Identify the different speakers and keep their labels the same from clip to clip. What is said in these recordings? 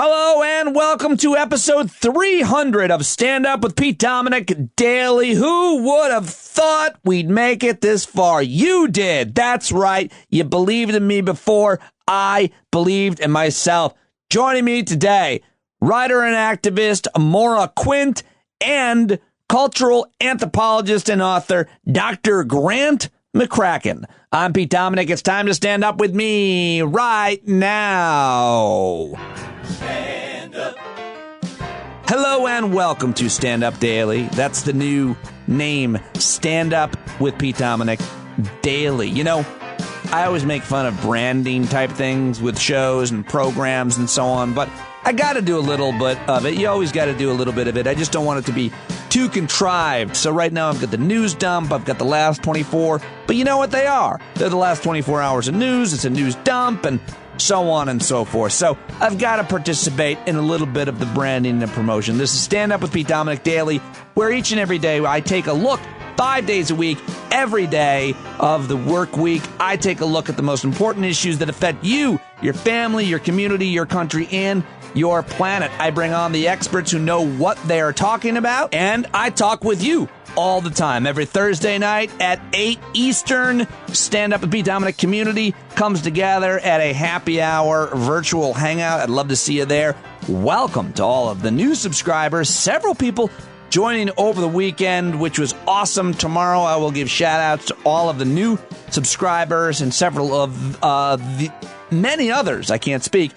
Speaker 1: Hello and welcome to episode 300 of Stand Up with Pete Dominic Daily. Who would have thought we'd make it this far? You did. That's right. You believed in me before I believed in myself. Joining me today, writer and activist Maura Quint and cultural anthropologist and author Dr. Grant McKracken. I'm Pete Dominic. It's time to stand up with me right now. Stand up. Hello and welcome to Stand Up Daily. That's the new name, Stand Up with Pete Dominic Daily. You know, I always make fun of branding type things with shows and programs and so on, but I got to do a little bit of it. You always got to do a little bit of it. I just don't want it to be too contrived. So right now I've got the news dump. I've got the last 24. But you know what they are? They're the last 24 hours of news. It's a news dump and so on and so forth. So I've got to participate in a little bit of the branding and promotion. This is Stand Up with Pete Dominic Daily, where each and every day I take a look, 5 days a week, every day of the work week. I take a look at the most important issues that affect you, your family, your community, your country, and your planet. I bring on the experts who know what they are talking about, and I talk with you all the time. Every Thursday night at 8 Eastern, Stand Up with Pete Dominic community comes together at a happy hour virtual hangout. I'd love to see you there. Welcome to all of the new subscribers. Several people joining over the weekend, which was awesome. Tomorrow I will give shout outs to all of the new subscribers and several of the many others, I can't speak,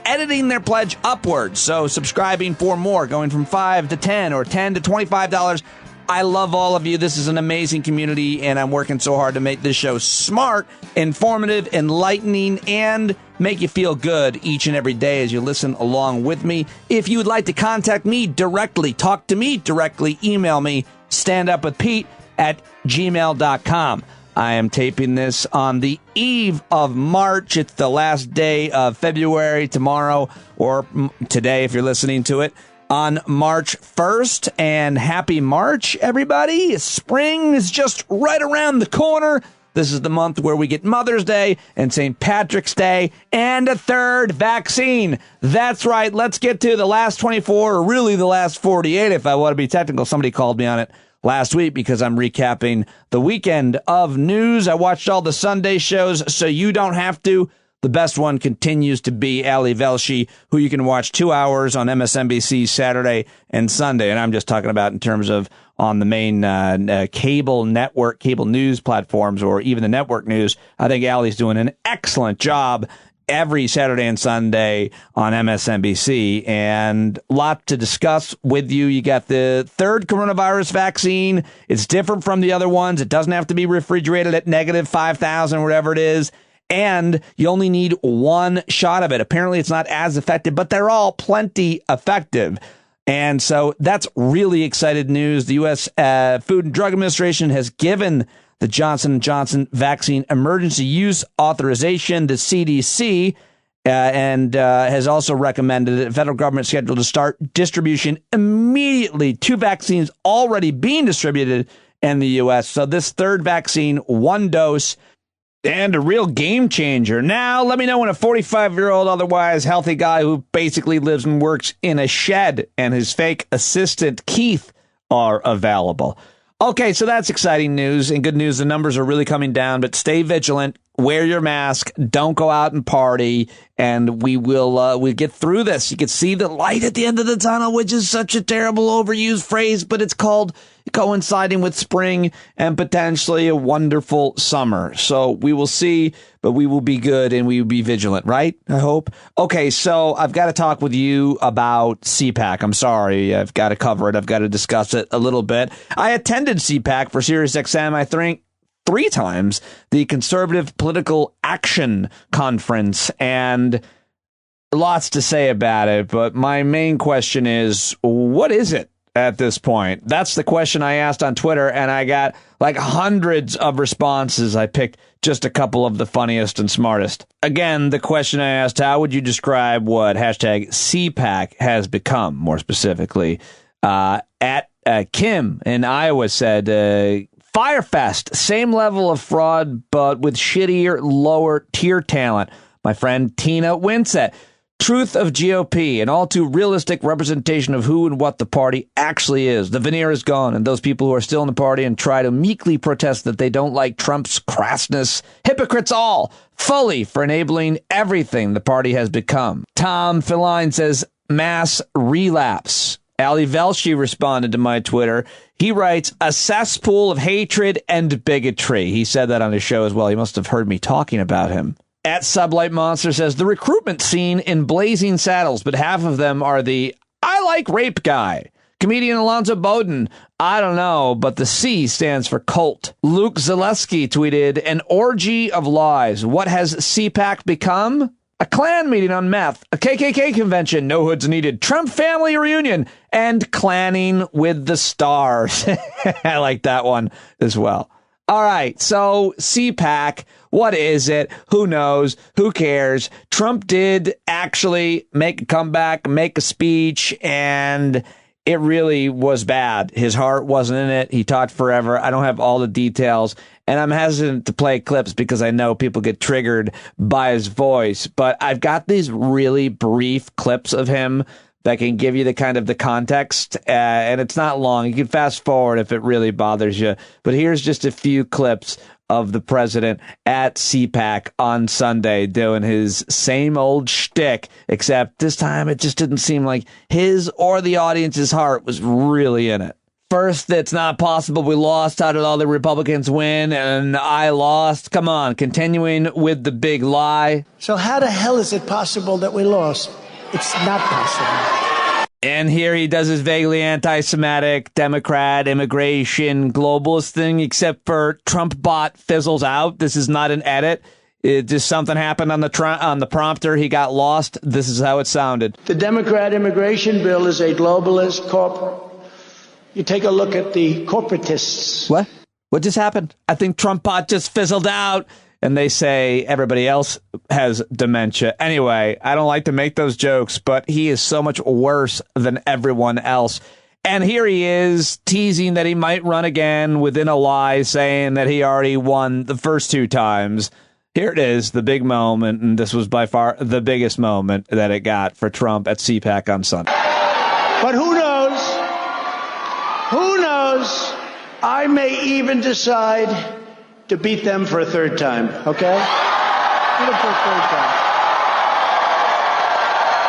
Speaker 1: editing their pledge upwards. So subscribing for more, going from $5 to $10 or $10 to $25. I love all of you. This is an amazing community, and I'm working so hard to make this show smart, informative, enlightening, and make you feel good each and every day as you listen along with me. If you would like to contact me directly, talk to me directly, email me, standupwithpete@gmail.com. I am taping this on the eve of March. It's the last day of February, tomorrow, or today if you're listening to it, on March 1st. And happy March, everybody. Spring is just right around the corner. This is the month where we get Mother's Day and St. Patrick's Day and a third vaccine. That's right. Let's get to the last 24, or really the last 48 if I want to be technical. Somebody called me on it last week because I'm recapping the weekend of news. I watched all the Sunday shows, so you don't have to. The best one continues to be Ali Velshi, who you can watch 2 hours on MSNBC Saturday and Sunday. And I'm just talking about in terms of on the main cable network, cable news platforms, or even the network news. I think Ali's doing an excellent job every Saturday and Sunday on MSNBC, and a lot to discuss with you. You got the third coronavirus vaccine. It's different from the other ones. It doesn't have to be refrigerated at negative 5,000, whatever it is. And you only need one shot of it. Apparently, it's not as effective, but they're all plenty effective. And so that's really exciting news. The U.S. Food and Drug Administration has given the Johnson & Johnson vaccine emergency use authorization, the CDC, and has also recommended that the federal government scheduled to start distribution immediately. 2 vaccines already being distributed in the U.S. So this third vaccine, 1 dose, and a real game changer. Now, let me know when a 45-year-old, otherwise healthy guy who basically lives and works in a shed and his fake assistant, Keith, are available. Okay, so that's exciting news and good news. The numbers are really coming down, but stay vigilant. Wear your mask. Don't go out and party. And we'll get through this. You can see the light at the end of the tunnel, which is such a terrible overused phrase, but it's called coinciding with spring and potentially a wonderful summer. So we will see, but we will be good and we will be vigilant, right? I hope. Okay, so I've got to talk with you about CPAC. I'm sorry. I've got to cover it. I've got to discuss it a little bit. I attended CPAC for SiriusXM, I think, 3 times, the Conservative Political Action Conference, and lots to say about it. But my main question is, what is it at this point? That's the question I asked on Twitter, and I got like hundreds of responses. I picked just a couple of the funniest and smartest. Again, the question I asked, how would you describe what hashtag CPAC has become, more specifically? At Kim in Iowa said, Firefest, same level of fraud, but with shittier, lower tier talent. My friend Tina Winsett truth of GOP, an all too realistic representation of who and what the party actually is. The veneer is gone, and those people who are still in the party and try to meekly protest that they don't like Trump's crassness, hypocrites all, fully for enabling everything the party has become. Tom Feline says, mass relapse. Ali Velshi responded to my Twitter. He writes, a cesspool of hatred and bigotry. He said that on his show as well. He must have heard me talking about him. At Sublight Monster says, the recruitment scene in Blazing Saddles, but half of them are the I like rape guy. Comedian Alonzo Bowden, I don't know, but the C stands for cult. Luke Zaleski tweeted, an orgy of lies. What has CPAC become? A Klan meeting on meth, a KKK convention, no hoods needed, Trump family reunion, and clanning with the stars. I like that one as well. All right, so CPAC, what is it? Who knows? Who cares? Trump did actually make a comeback, make a speech, and it really was bad. His heart wasn't in it. He talked forever. I don't have all the details, and I'm hesitant to play clips because I know people get triggered by his voice, but I've got these really brief clips of him that can give you the kind of the context, and it's not long. You can fast forward if it really bothers you. But here's just a few clips of the president at CPAC on Sunday doing his same old shtick, except this time it just didn't seem like his or the audience's heart was really in it. First, it's not possible we lost. How did all the Republicans win? And I lost. Come on, continuing with the big lie.
Speaker 2: So how the hell is it possible that we lost? It's not possible.
Speaker 1: And here he does his vaguely anti-Semitic, Democrat, immigration, globalist thing, except for Trump bot fizzles out. This is not an edit. It just something happened on the prompter. He got lost. This is how it sounded.
Speaker 2: The Democrat immigration bill is a globalist corporate. You take a look at the corporatists.
Speaker 1: What? What just happened? I think Trump bot just fizzled out. And they say everybody else has dementia. Anyway, I don't like to make those jokes, but he is so much worse than everyone else. And here he is teasing that he might run again within a lie, saying that he already won the first two times. Here it is, the big moment, and this was by far the biggest moment that it got for Trump at CPAC on Sunday.
Speaker 2: But who knows? Who knows? I may even decide to beat them for a third time, okay? Beat them for a third time.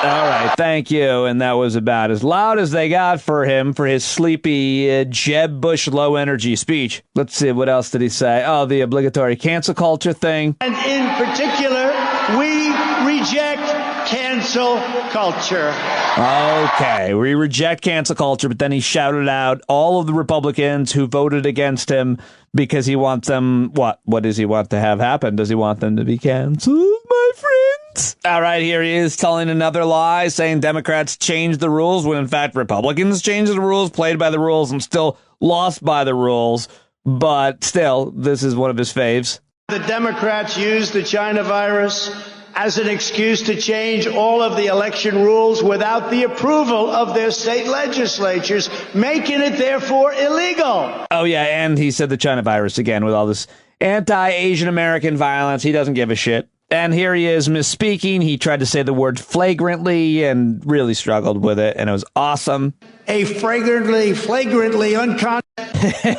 Speaker 1: All right, thank you. And that was about as loud as they got for him for his sleepy Jeb Bush low-energy speech. Let's see, what else did he say? Oh, the obligatory cancel culture thing.
Speaker 2: And in particular, we reject cancel culture.
Speaker 1: Okay, we reject cancel culture, but then he shouted out all of the Republicans who voted against him because he wants them, what? What does he want to have happen? Does he want them to be canceled, my friends? All right, here he is telling another lie, saying Democrats changed the rules when in fact Republicans changed the rules, played by the rules, and still lost by the rules. But still, this is one of his faves.
Speaker 2: The Democrats used the China virus as an excuse to change all of the election rules without the approval of their state legislatures, making it therefore illegal.
Speaker 1: Oh, yeah, and he said the China virus again with all this anti-Asian American violence. He doesn't give a shit. And here he is misspeaking. He tried to say the word flagrantly and really struggled with it, and it was awesome.
Speaker 2: A flagrantly unconscious.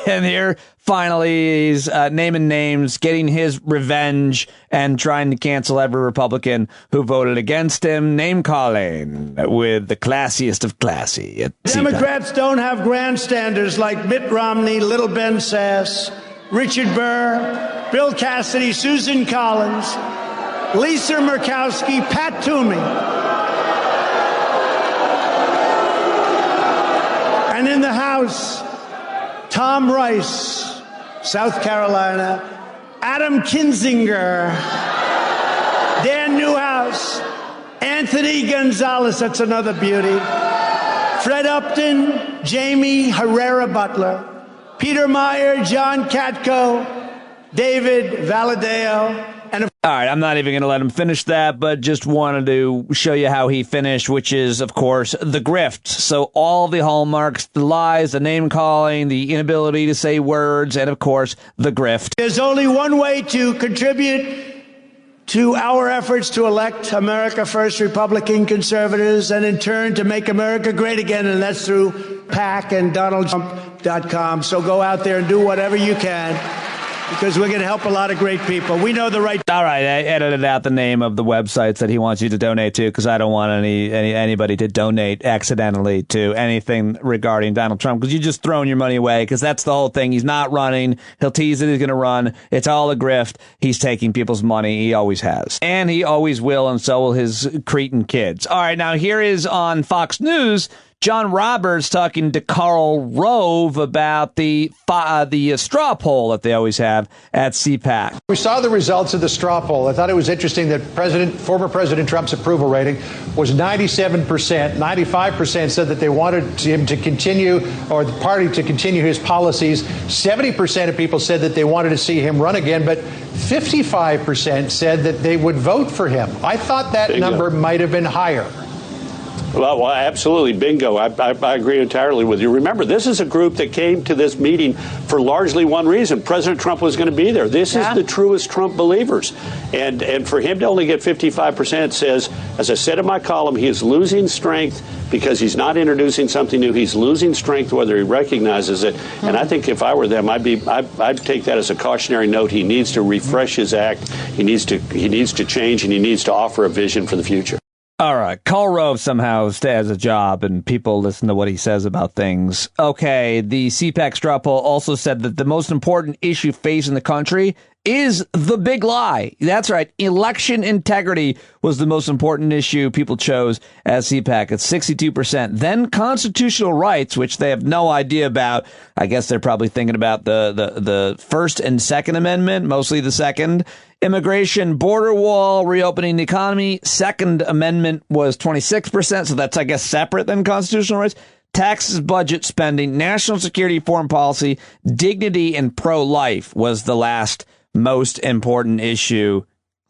Speaker 1: And here, finally, he's naming names, getting his revenge, and trying to cancel every Republican who voted against him. Name-calling with the classiest of classy.
Speaker 2: Democrats don't have grandstanders like Mitt Romney, Little Ben Sass, Richard Burr, Bill Cassidy, Susan Collins, Lisa Murkowski, Pat Toomey. And in the House, Tom Rice, South Carolina, Adam Kinzinger, Dan Newhouse, Anthony Gonzalez, that's another beauty, Fred Upton, Jamie Herrera Butler, Peter Meyer, John Katko, David Valadeo, and
Speaker 1: all right, I'm not even going to let him finish that, but just wanted to show you how he finished, which is, of course, the grift. So all the hallmarks, the lies, the name-calling, the inability to say words, and, of course, the grift.
Speaker 2: There's only one way to contribute to our efforts to elect America First Republican conservatives and in turn to make America great again. And that's through PAC and DonaldTrump.com. So go out there and do whatever you can, because we're going to help a lot of great people. We know the right.
Speaker 1: All right, I edited out the name of the websites that he wants you to donate to, because I don't want anybody to donate accidentally to anything regarding Donald Trump, because you're just throwing your money away, because that's the whole thing. He's not running. He'll tease that he's going to run. It's all a grift. He's taking people's money. He always has. And he always will, and so will his cretin kids. All right, now here is on Fox News, John Roberts talking to Karl Rove about the straw poll that they always have at CPAC.
Speaker 3: We saw the results of the straw poll. I thought it was interesting that former President Trump's approval rating was 97%. 95% said that they wanted him to continue, or the party to continue his policies. 70% of people said that they wanted to see him run again, but 55% said that they would vote for him. I thought that number might have been higher.
Speaker 4: Well, absolutely. Bingo. I agree entirely with you. Remember, this is a group that came to this meeting for largely one reason. President Trump was going to be there. This is the truest Trump believers. And for him to only get 55% says, as I said in my column, he is losing strength because he's not introducing something new. He's losing strength whether he recognizes it. And I think if I were them, I'd take that as a cautionary note. He needs to refresh his act. He needs to change, and he needs to offer a vision for the future.
Speaker 1: All right. Karl Rove somehow has a job and people listen to what he says about things. Okay. The CPAC straw poll also said that the most important issue facing the country is the big lie. That's right. Election integrity was the most important issue people chose as CPAC at 62%. Then constitutional rights, which they have no idea about. I guess they're probably thinking about the First and Second Amendment, mostly the second. Immigration, border wall, reopening the economy. Second Amendment was 26%. So that's, I guess, separate than constitutional rights. Taxes, budget, spending, national security, foreign policy, dignity, and pro-life was the last most important issue.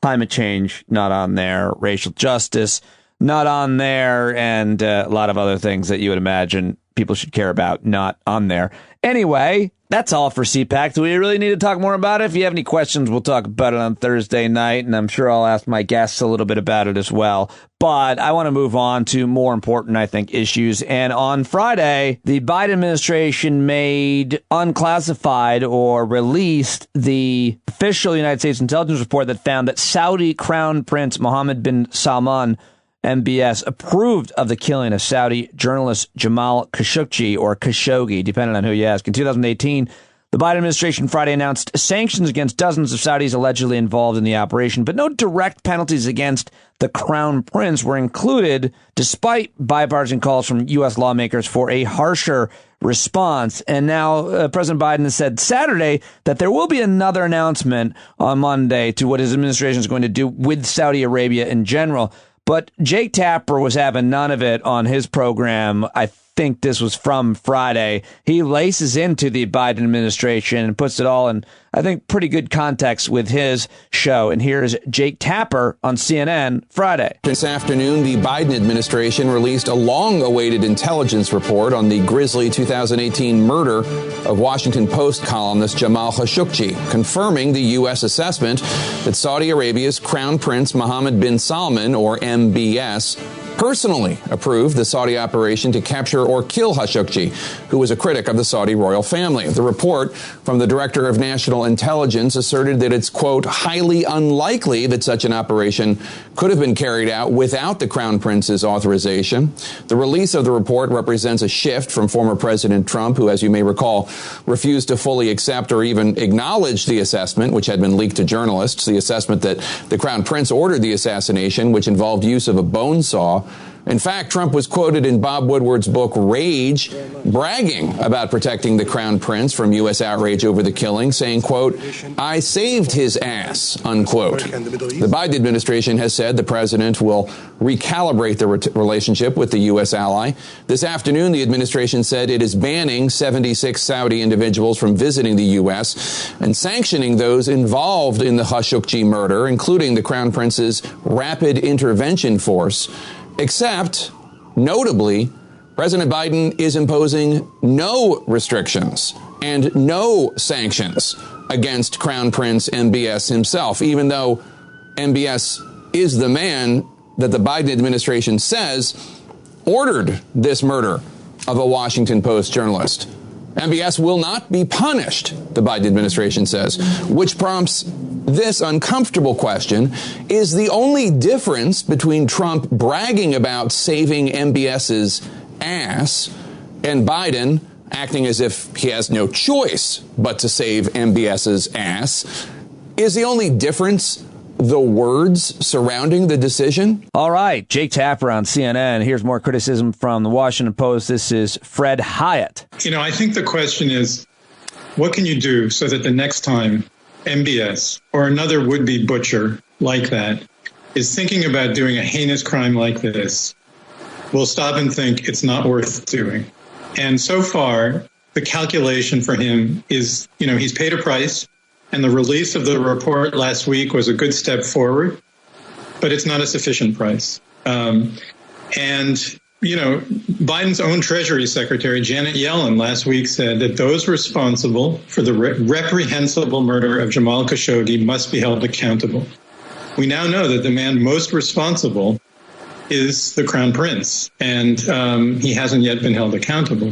Speaker 1: Climate change, not on there. Racial justice, not on there. And a lot of other things that you would imagine people should care about, not on there. Anyway, that's all for CPAC. Do we really need to talk more about it? If you have any questions, we'll talk about it on Thursday night, and I'm sure I'll ask my guests a little bit about it as well. But I want to move on to more important, I think, issues. And on Friday, the Biden administration made unclassified or released the official United States intelligence report that found that Saudi Crown Prince Mohammed bin Salman, MBS, approved of the killing of Saudi journalist Jamal Khashoggi, or Khashoggi, depending on who you ask. In 2018, the Biden administration Friday announced sanctions against dozens of Saudis allegedly involved in the operation, but no direct penalties against the Crown Prince were included, despite bipartisan calls from U.S. lawmakers for a harsher response. And now President Biden has said Saturday that there will be another announcement on Monday to what his administration is going to do with Saudi Arabia in general. But Jake Tapper was having none of it on his program. I think this was from Friday. He laces into the Biden administration and puts it all in, I think, pretty good context with his show. And here's Jake Tapper on CNN Friday.
Speaker 5: This afternoon, the Biden administration released a long-awaited intelligence report on the grisly 2018 murder of Washington Post columnist Jamal Khashoggi, confirming the U.S. assessment that Saudi Arabia's Crown Prince Mohammed bin Salman, or MBS, personally approved the Saudi operation to capture or kill Khashoggi, who was a critic of the Saudi royal family. The report from the Director of National Intelligence asserted that it's, quote, highly unlikely that such an operation could have been carried out without the Crown Prince's authorization. The release of the report represents a shift from former President Trump, who, as you may recall, refused to fully accept or even acknowledge the assessment, which had been leaked to journalists, the assessment that the Crown Prince ordered the assassination, which involved use of a bone saw. In fact, Trump was quoted in Bob Woodward's book, Rage, bragging about protecting the Crown Prince from U.S. outrage over the killing, saying, quote, I saved his ass, unquote. The Biden administration has said the president will recalibrate the relationship with the U.S. ally. This afternoon, the administration said it is banning 76 Saudi individuals from visiting the U.S. and sanctioning those involved in the Khashoggi murder, including the Crown Prince's Rapid Intervention Force. Except, notably, President Biden is imposing no restrictions and no sanctions against Crown Prince MBS himself, even though MBS is the man that the Biden administration says ordered this murder of a Washington Post journalist. MBS will not be punished, the Biden administration says, which prompts this uncomfortable question. Is the only difference between Trump bragging about saving MBS's ass and Biden acting as if he has no choice but to save MBS's ass? Is the only difference the words surrounding the decision?
Speaker 1: All right, Jake Tapper on CNN. Here's more criticism from the Washington Post. This is Fred Hyatt.
Speaker 6: I think the question is, what can you do so that the next time MBS or another would-be butcher like that is thinking about doing a heinous crime like this, will stop and think it's not worth doing? And so far, the calculation for him is, he's paid a price. And the release of the report last week was a good step forward, but it's not a sufficient price. Biden's own Treasury Secretary, Janet Yellen, last week said that those responsible for the reprehensible murder of Jamal Khashoggi must be held accountable. We now know that the man most responsible is the Crown Prince, and he hasn't yet been held accountable.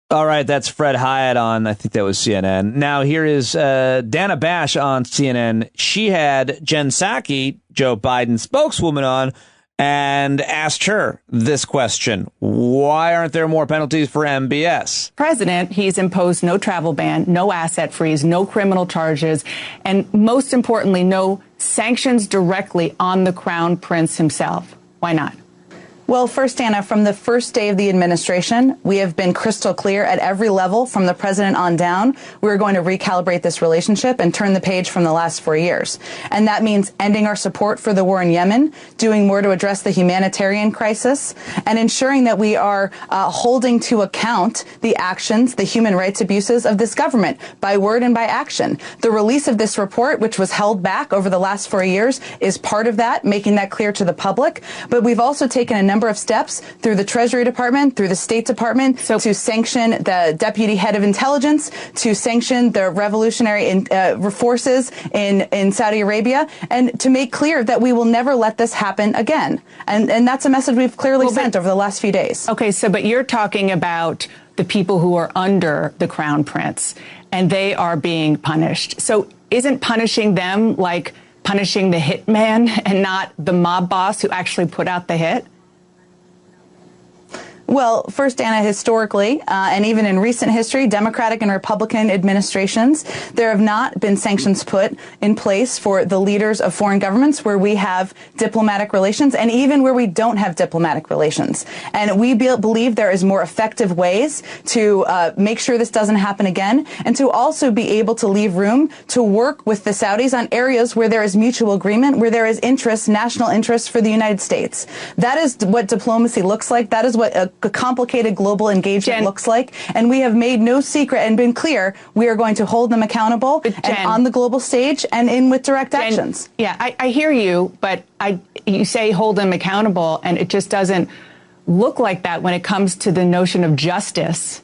Speaker 1: All right, that's Fred Hyatt on, I think that was CNN. Now, here is Dana Bash on CNN. She had Jen Psaki, Joe Biden's spokeswoman, on and asked her this question. Why aren't there more penalties for MBS?
Speaker 7: President, he's imposed no travel ban, no asset freeze, no criminal charges, and most importantly, no sanctions directly on the Crown Prince himself. Why not?
Speaker 8: Well, first, Anna, from the first day of the administration, we have been crystal clear at every level from the president on down. We're going to recalibrate this relationship and turn the page from the last 4 years. And that means ending our support for the war in Yemen, doing more to address the humanitarian crisis, and ensuring that we are holding to account the actions, the human rights abuses of this government by word and by action. The release of this report, which was held back over the last 4 years, is part of that, making that clear to the public. But we've also taken a number of steps through the Treasury Department, through the State Department, to sanction the deputy head of intelligence, to sanction the revolutionary forces in Saudi Arabia, and to make clear that we will never let this happen again. And that's a message we've clearly sent over the last few days.
Speaker 7: Okay, but you're talking about the people who are under the Crown Prince, and they are being punished. So isn't punishing them like punishing the hitman and not the mob boss who actually put out the hit?
Speaker 8: Well, first, Anna, historically, and even in recent history, Democratic and Republican administrations, there have not been sanctions put in place for the leaders of foreign governments where we have diplomatic relations and even where we don't have diplomatic relations. And we believe there is more effective ways to make sure this doesn't happen again, and to also be able to leave room to work with the Saudis on areas where there is mutual agreement, where there is interest, national interest for the United States. That is what diplomacy looks like. That is what a complicated global engagement looks like. And we have made no secret and been clear we are going to hold them accountable and on the global stage and in with direct actions.
Speaker 7: Yeah, I hear you, but you say hold them accountable, and it just doesn't look like that when it comes to the notion of justice.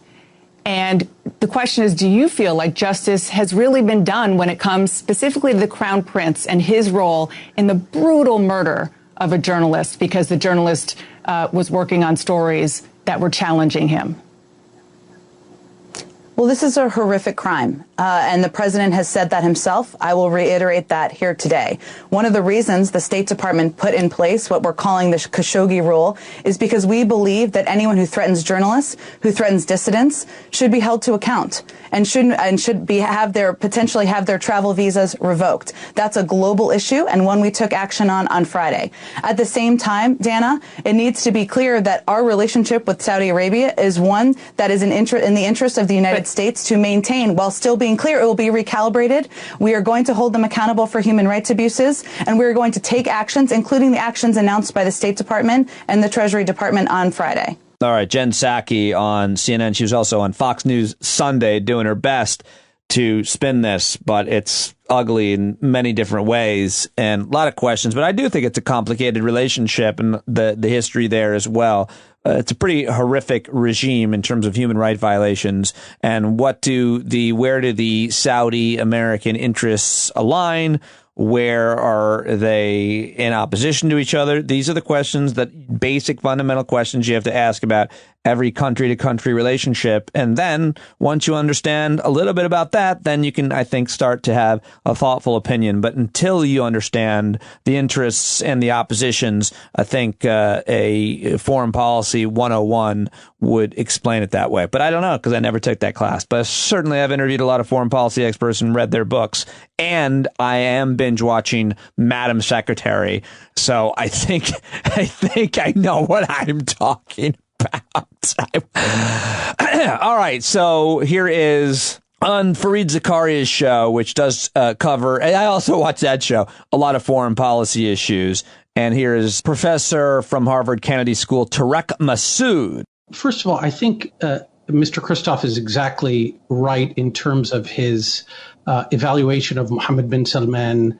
Speaker 7: And the question is, do you feel like justice has really been done when it comes specifically to the Crown Prince and his role in the brutal murder of a journalist because the journalist was working on stories that were challenging him?
Speaker 8: Well, this is a horrific crime, and the president has said that himself. I will reiterate that here today. One of the reasons the State Department put in place what we're calling the Khashoggi Rule is because we believe that anyone who threatens journalists, who threatens dissidents, should be held to account and should potentially have their travel visas revoked. That's a global issue and one we took action on Friday. At the same time, Dana, it needs to be clear that our relationship with Saudi Arabia is one that is in the interest of the United States to maintain, while still being clear it will be recalibrated. We are going to hold them accountable for human rights abuses, and we're going to take actions, including the actions announced by the State Department and the Treasury Department on Friday.
Speaker 1: All right, Jen Psaki on CNN. She was also on Fox News Sunday doing her best to spin this, but it's ugly in many different ways and a lot of questions. But I do think it's a complicated relationship and the history there as well. It's a pretty horrific regime in terms of human rights violations. And where do the Saudi American interests align? Where are they in opposition to each other? These are the questions, that basic fundamental questions you have to ask about every country to country relationship. And then once you understand a little bit about that, then you can, I think, start to have a thoughtful opinion. But until you understand the interests and the oppositions, I think a foreign policy 101 would explain it that way. But I don't know, because I never took that class. But certainly I've interviewed a lot of foreign policy experts and read their books. And I am binge watching Madam Secretary. So I think I know what I'm talking about. All right. So here is on Fareed Zakaria's show, which does cover, and I also watch that show, a lot of foreign policy issues. And here is Professor from Harvard Kennedy School, Tarek Massoud.
Speaker 9: First of all, I think Mr. Christoph is exactly right in terms of his evaluation of Mohammed bin Salman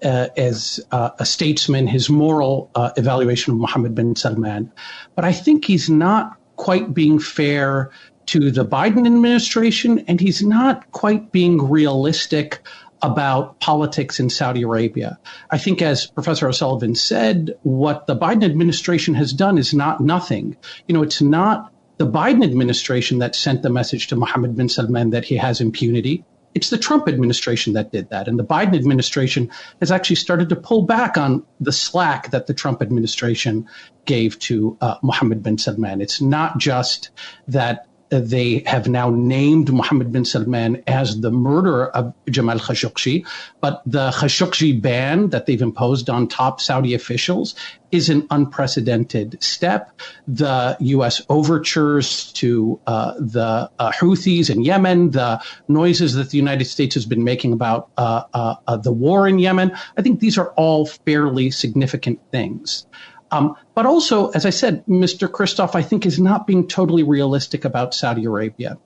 Speaker 9: as a statesman, his moral evaluation of Mohammed bin Salman. But I think he's not quite being fair to the Biden administration, and he's not quite being realistic about politics in Saudi Arabia. I think, as Professor O'Sullivan said, what the Biden administration has done is not nothing. It's not the Biden administration that sent the message to Mohammed bin Salman that he has impunity. It's the Trump administration that did that. And the Biden administration has actually started to pull back on the slack that the Trump administration gave to Mohammed bin Salman. It's not just that they have now named Mohammed bin Salman as the murderer of Jamal Khashoggi, but the Khashoggi ban that they've imposed on top Saudi officials is an unprecedented step. The U.S. overtures to the Houthis in Yemen, the noises that the United States has been making about the war in Yemen, I think these are all fairly significant things. But also, as I said, Mr. Christoph, I think, is not being totally realistic about Saudi Arabia.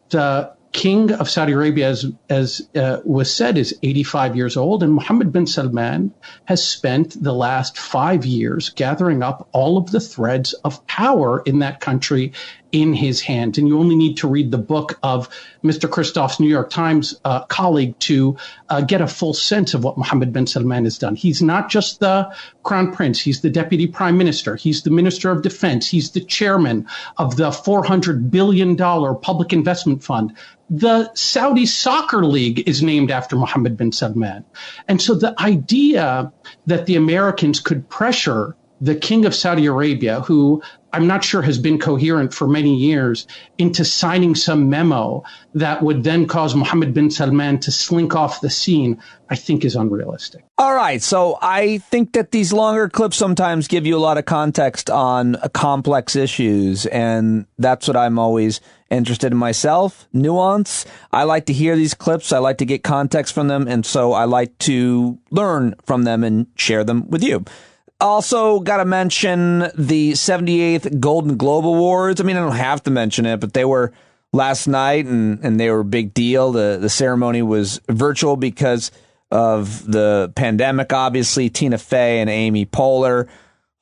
Speaker 9: The king of Saudi Arabia, as was said, is 85 years old, and Mohammed bin Salman has spent the last 5 years gathering up all of the threads of power in that country in his hands. And you only need to read the book of Mr. Christoph's New York Times colleague to get a full sense of what Mohammed bin Salman has done. He's not just the crown prince. He's the deputy prime minister. He's the minister of defense. He's the chairman of the $400 billion public investment fund. The Saudi Soccer League is named after Mohammed bin Salman. And so the idea that the Americans could pressure the king of Saudi Arabia, who I'm not sure has been coherent for many years, into signing some memo that would then cause Mohammed bin Salman to slink off the scene, I think is unrealistic.
Speaker 1: All right. So I think that these longer clips sometimes give you a lot of context on complex issues. And that's what I'm always interested in myself. Nuance. I like to hear these clips. I like to get context from them. And so I like to learn from them and share them with you. Also, got to mention the 78th Golden Globe Awards. I mean, I don't have to mention it, but they were last night and they were a big deal. The ceremony was virtual because of the pandemic, obviously. Tina Fey and Amy Poehler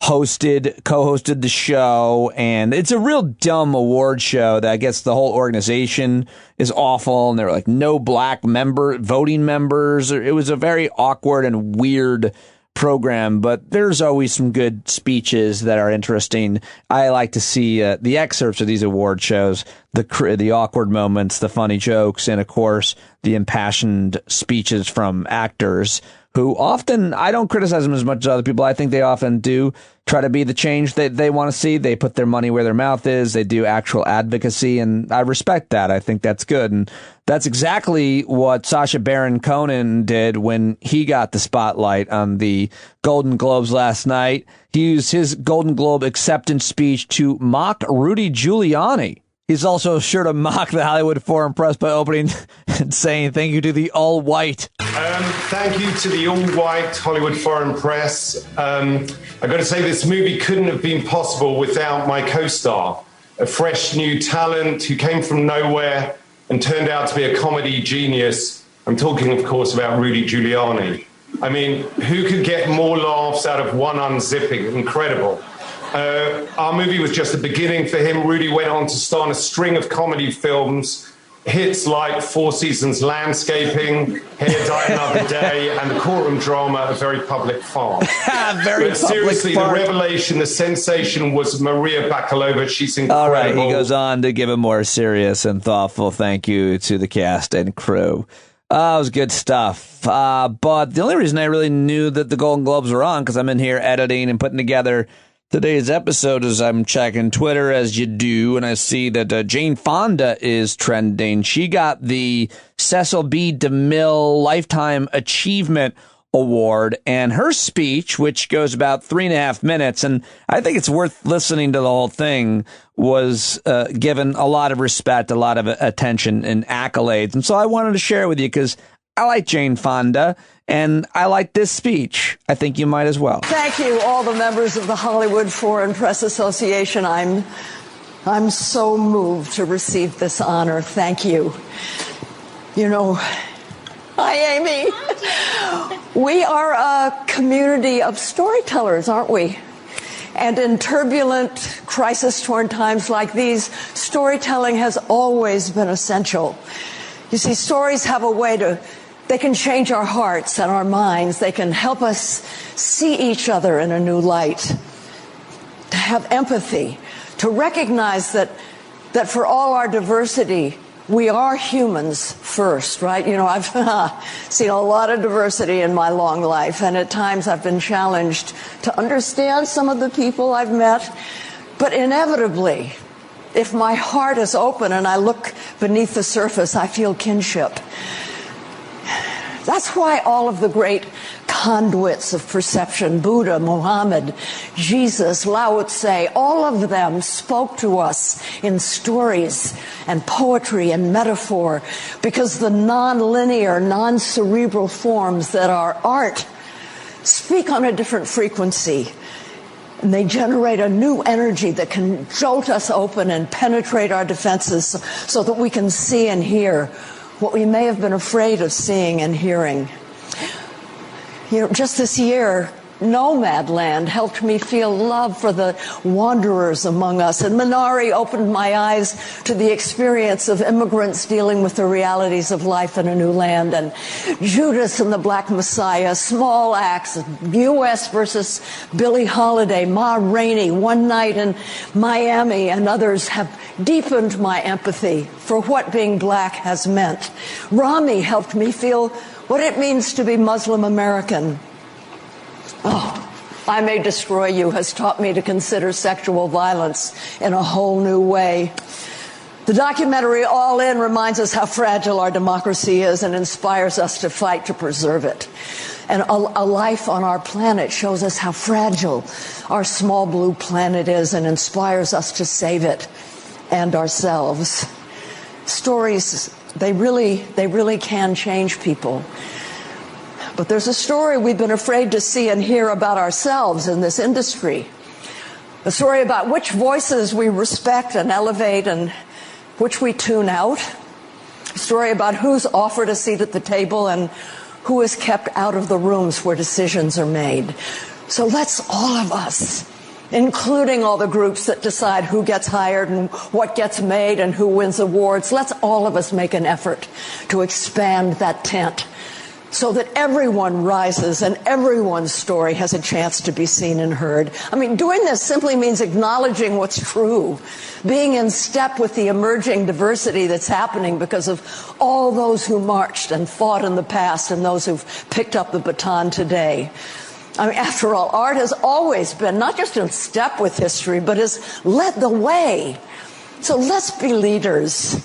Speaker 1: co-hosted the show, and it's a real dumb award show that I guess the whole organization is awful, and there were like no black voting members. It was a very awkward and weird program, but there's always some good speeches that are interesting. I like to see the excerpts of these award shows, the awkward moments, the funny jokes, and of course the impassioned speeches from actors who often, I don't criticize them as much as other people. I think they often do try to be the change that they want to see. They put their money where their mouth is. They do actual advocacy, and I respect that. I think that's good. And that's exactly what Sacha Baron Cohen did when he got the spotlight on the Golden Globes last night. He used his Golden Globe acceptance speech to mock Rudy Giuliani. He's also sure to mock the Hollywood Foreign Press by opening and saying thank you to the all-white.
Speaker 10: Thank you to the all-white Hollywood Foreign Press. I've got to say this movie couldn't have been possible without my co-star, a fresh new talent who came from nowhere and turned out to be a comedy genius. I'm talking, of course, about Rudy Giuliani. I mean, who could get more laughs out of one unzipping? Incredible. Our movie was just the beginning for him. Rudy went on to star in a string of comedy films, hits like Four Seasons Landscaping, Here Die Another Day, and the courtroom drama, A Very Public Farm.
Speaker 1: Very
Speaker 10: but seriously,
Speaker 1: public
Speaker 10: the revelation, the sensation was Maria Bakalova. She's incredible.
Speaker 1: All right, he goes on to give a more serious and thoughtful thank you to the cast and crew. It was good stuff. But the only reason I really knew that the Golden Globes were on, because I'm in here editing and putting together today's episode, is I'm checking Twitter as you do, and I see that Jane Fonda is trending. She got the Cecil B. DeMille Lifetime Achievement Award, and her speech, which goes about 3.5 minutes, and I think it's worth listening to the whole thing, was given a lot of respect, a lot of attention and accolades. And so I wanted to share it with you because I like Jane Fonda and I like this speech. I think you might as well.
Speaker 11: Thank you, all the members of the Hollywood Foreign Press Association. I'm so moved to receive this honor. Thank you. You know, hi, Amy. We are a community of storytellers, aren't we? And in turbulent, crisis-torn times like these, storytelling has always been essential. You see, stories have a way they can change our hearts and our minds. They can help us see each other in a new light, to have empathy, to recognize that for all our diversity, we are humans first, right? You know, I've seen a lot of diversity in my long life, and at times I've been challenged to understand some of the people I've met. But inevitably, if my heart is open and I look beneath the surface, I feel kinship. That's why all of the great conduits of perception, Buddha, Muhammad, Jesus, Lao Tse, all of them spoke to us in stories and poetry and metaphor, because the non-linear, non-cerebral forms that are art speak on a different frequency. And they generate a new energy that can jolt us open and penetrate our defenses so that we can see and hear what we may have been afraid of seeing and hearing. You know, just this year, Nomadland helped me feel love for the wanderers among us, and Minari opened my eyes to the experience of immigrants dealing with the realities of life in a new land, and Judas and the Black Messiah, Small Axe, U.S. versus Billie Holiday, Ma Rainey, One Night in Miami, and others have deepened my empathy for what being black has meant. Rami helped me feel what it means to be Muslim American. Oh, I May Destroy You has taught me to consider sexual violence in a whole new way. The documentary All In reminds us how fragile our democracy is and inspires us to fight to preserve it. And a life on our planet shows us how fragile our small blue planet is and inspires us to save it and ourselves. Stories, they really can change people. But there's a story we've been afraid to see and hear about ourselves in this industry. A story about which voices we respect and elevate and which we tune out. A story about who's offered a seat at the table and who is kept out of the rooms where decisions are made. So let's all of us, including all the groups that decide who gets hired and what gets made and who wins awards, let's all of us make an effort to expand that tent, so that everyone rises and everyone's story has a chance to be seen and heard. I mean, doing this simply means acknowledging what's true, being in step with the emerging diversity that's happening because of all those who marched and fought in the past and those who've picked up the baton today. I mean, after all, art has always been not just in step with history, but has led the way. So let's be leaders.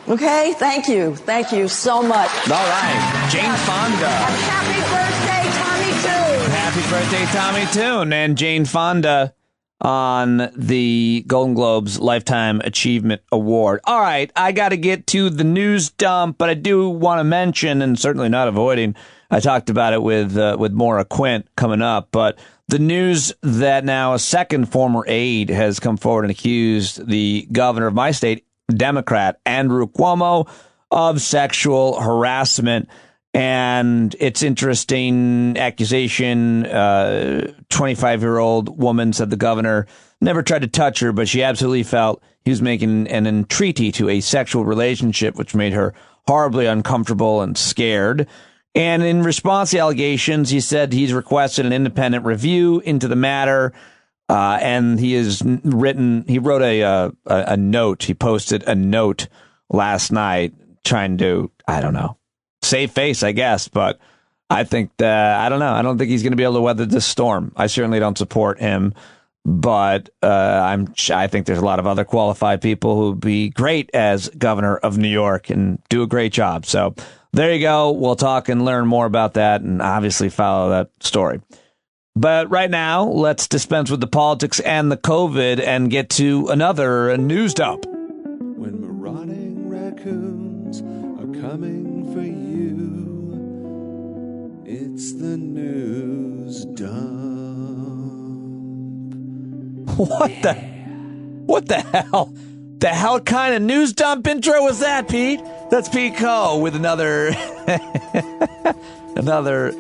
Speaker 11: Okay, thank you. Thank you so much.
Speaker 1: All right, Jane Fonda.
Speaker 11: And happy birthday, Tommy Tune.
Speaker 1: Happy birthday, Tommy Tune. And Jane Fonda on the Golden Globes Lifetime Achievement Award. All right, I got to get to the news dump, but I do want to mention, and certainly not avoiding, I talked about it with Maura Quint coming up, but the news that now a second former aide has come forward and accused the governor of my state, Democrat Andrew Cuomo, of sexual harassment. And it's interesting accusation. 25-year-old woman said the governor never tried to touch her, but she absolutely felt he was making an entreaty to a sexual relationship, which made her horribly uncomfortable and scared. And in response to the allegations, he said he's requested an independent review into the matter. And he wrote a note. He posted a note last night trying to, I don't know, save face, I guess. But I think that, I don't know. I don't think he's going to be able to weather this storm. I certainly don't support him. But I think there's a lot of other qualified people who'd be great as governor of New York and do a great job. So there you go. We'll talk and learn more about that and obviously follow that story. But right now, let's dispense with the politics and the COVID and get to another news dump.
Speaker 12: When marauding raccoons are coming for you, it's the news dump.
Speaker 1: What the hell? The hell kind of news dump intro was that, Pete? That's Pete Coe with another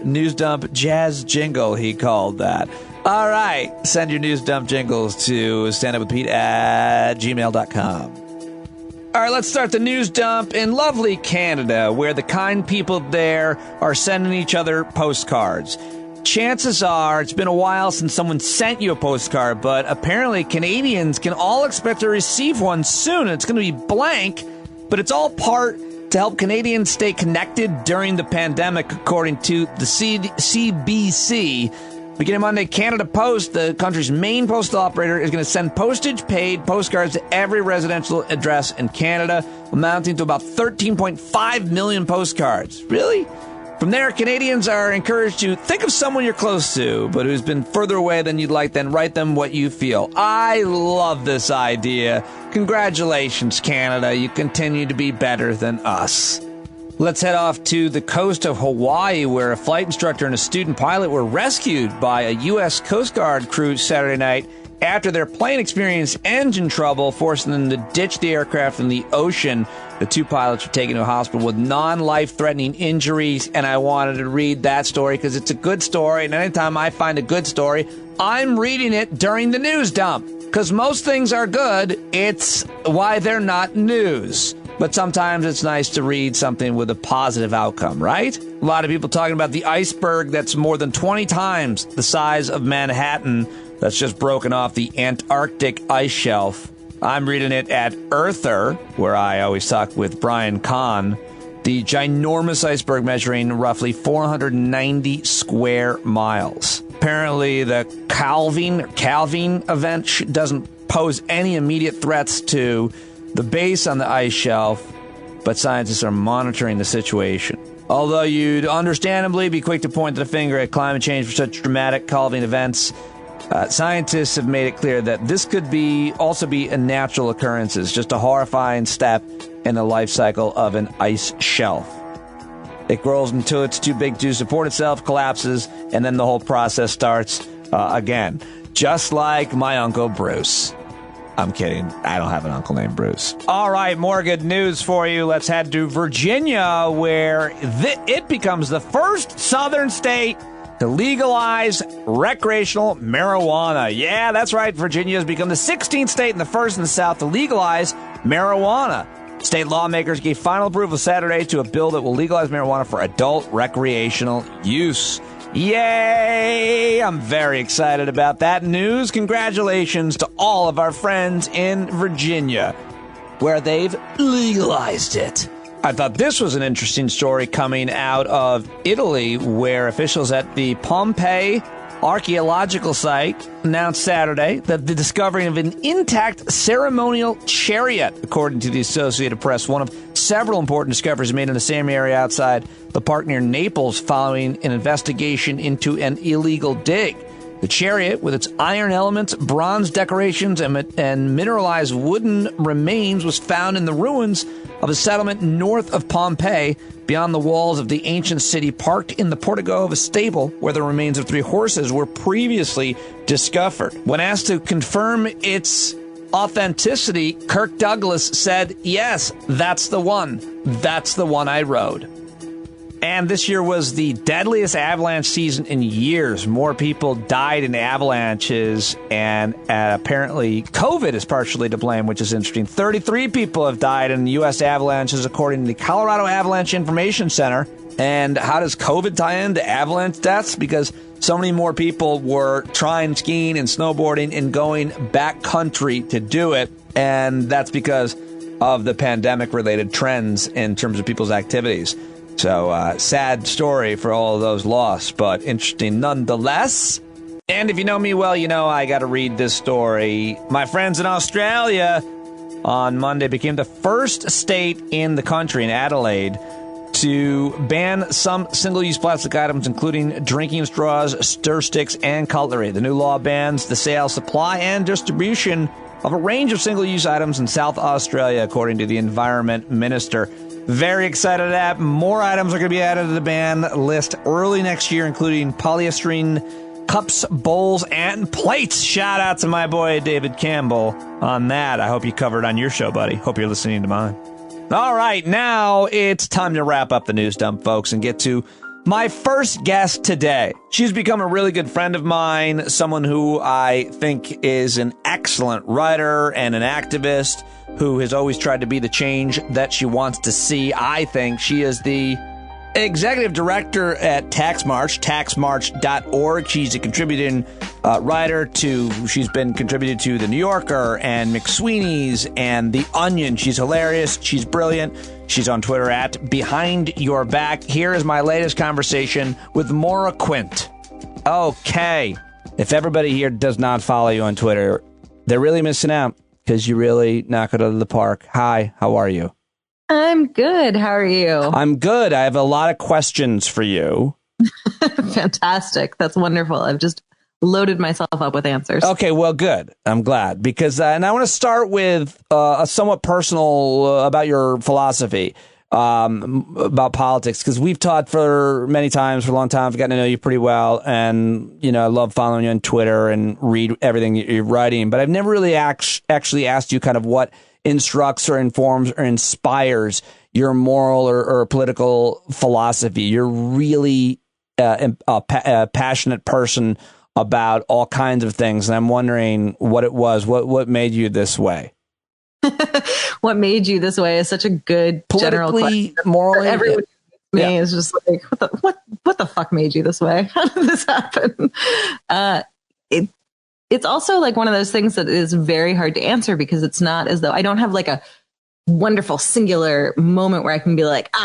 Speaker 1: news dump jazz jingle, he called that. All right. Send your news dump jingles to standupwithpete@gmail.com. All right, let's start the news dump in lovely Canada, where the kind people there are sending each other postcards. Chances are it's been a while since someone sent you a postcard, but apparently Canadians can all expect to receive one soon. It's going to be blank, but it's all part to help Canadians stay connected during the pandemic, according to the CBC. Beginning Monday, Canada Post, the country's main postal operator, is going to send postage-paid postcards to every residential address in Canada, amounting to about 13.5 million postcards. Really? From there, Canadians are encouraged to think of someone you're close to, but who's been further away than you'd like, then write them what you feel. I love this idea. Congratulations, Canada. You continue to be better than us. Let's head off to the coast of Hawaii, where a flight instructor and a student pilot were rescued by a U.S. Coast Guard crew Saturday night after their plane experienced engine trouble, forcing them to ditch the aircraft in the ocean. The two pilots were taken to a hospital with non-life-threatening injuries, and I wanted to read that story because it's a good story, and anytime I find a good story, I'm reading it during the news dump. Because most things are good, it's why they're not news. But sometimes it's nice to read something with a positive outcome, right? A lot of people talking about the iceberg that's more than 20 times the size of Manhattan that's just broken off the Antarctic ice shelf. I'm reading it at Earther, where I always talk with Brian Kahn. The ginormous iceberg measuring roughly 490 square miles. Apparently, the calving event doesn't pose any immediate threats to the base on the ice shelf, but scientists are monitoring the situation. Although you'd understandably be quick to point the finger at climate change for such dramatic calving events, scientists have made it clear that this could also be a natural occurrence, just a horrifying step in the life cycle of an ice shelf. It grows until it's too big to support itself, collapses, and then the whole process starts again. Just like my Uncle Bruce. I'm kidding. I don't have an uncle named Bruce. All right, more good news for you. Let's head to Virginia, where it becomes the first southern state to legalize recreational marijuana. Yeah, that's right. Virginia has become the 16th state and the first in the South to legalize marijuana. State lawmakers gave final approval Saturday to a bill that will legalize marijuana for adult recreational use. Yay! I'm very excited about that news. Congratulations to all of our friends in Virginia, where they've legalized it. I thought this was an interesting story coming out of Italy, where officials at the Pompeii archaeological site announced Saturday that the discovery of an intact ceremonial chariot, according to the Associated Press, one of several important discoveries made in the same area outside the park near Naples following an investigation into an illegal dig. The chariot, with its iron elements, bronze decorations, and mineralized wooden remains, was found in the ruins of a settlement north of Pompeii, beyond the walls of the ancient city, parked in the portico of a stable where the remains of 3 horses were previously discovered. When asked to confirm its authenticity, Kirk Douglas said, "Yes, that's the one. That's the one I rode." And this year was the deadliest avalanche season in years. More people died in avalanches, and apparently COVID is partially to blame, which is interesting. 33 people have died in U.S. avalanches, according to the Colorado Avalanche Information Center. And how does COVID tie into avalanche deaths? Because so many more people were trying skiing and snowboarding and going backcountry to do it. And that's because of the pandemic-related trends in terms of people's activities. So, sad story for all of those lost, but interesting nonetheless. And if you know me well, you know I got to read this story. My friends in Australia on Monday became the first state in the country, in Adelaide, to ban some single-use plastic items, including drinking straws, stir sticks, and cutlery. The new law bans the sale, supply, and distribution of a range of single-use items in South Australia, according to the Environment Minister. Very excited to have more items are going to be added to the ban list early next year, including polystyrene cups, bowls, and plates. Shout out to my boy David Campbell on that. I hope you covered on your show, buddy. Hope you're listening to mine. All right, now it's time to wrap up the news dump, folks, and get to my first guest today. She's become a really good friend of mine, someone who I think is an excellent writer and an activist who has always tried to be the change that she wants to see. I think she is the executive director at TaxMarch, taxmarch.org. She's a contributing writer she's been contributed to The New Yorker and McSweeney's and The Onion. She's hilarious. She's brilliant. She's on Twitter at Behind Your Back. Here is my latest conversation with Maura Quint. Okay. If everybody here does not follow you on Twitter, they're really missing out because you really knock it out of the park. Hi, how are you?
Speaker 13: I'm good. How are you?
Speaker 1: I'm good. I have a lot of questions for you.
Speaker 13: Fantastic. That's wonderful. I've just loaded myself up with answers.
Speaker 1: Okay, well, good. I'm glad because, and I want to start with a somewhat personal about your philosophy about politics, because we've talked for many times for a long time. I've gotten to know you pretty well, and I love following you on Twitter and read everything you're writing. But I've never really actually asked you kind of what instructs or informs or inspires your moral or political philosophy. You're really a passionate person about all kinds of things, and I'm wondering what it was. What made you this way?
Speaker 13: What made you this way is such a good general question.
Speaker 1: Morally,
Speaker 13: everyone me is just like, what the fuck made you this way? How did this happen? It's also like one of those things that is very hard to answer, because it's not as though I don't have like a wonderful singular moment where I can be like,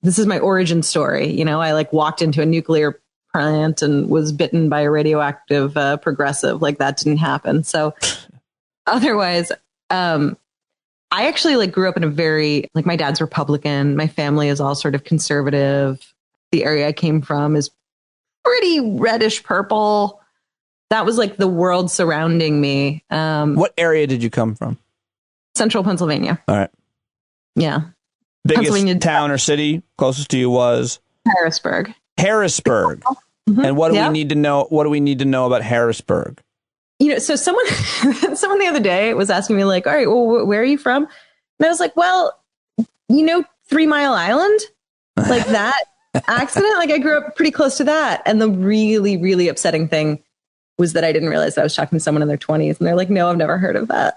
Speaker 13: this is my origin story. I like walked into a nuclear plant and was bitten by a radioactive progressive. Like that didn't happen. So otherwise, I actually like grew up in a very, like, my dad's Republican. My family is all sort of conservative. The area I came from is pretty reddish purple. That was like the world surrounding me.
Speaker 1: What area did you come from?
Speaker 13: Central Pennsylvania.
Speaker 1: All right.
Speaker 13: Yeah.
Speaker 1: Biggest town or city closest to you was?
Speaker 13: Harrisburg.
Speaker 1: Mm-hmm. And what do we need to know? What do we need to know about Harrisburg?
Speaker 13: So someone the other day was asking me like, all right, well, where are you from? And I was like, well, 3 Mile Island, like that accident. Like I grew up pretty close to that. And the really, really upsetting thing was that I didn't realize that I was talking to someone in their 20s. And they're like, no, I've never heard of that.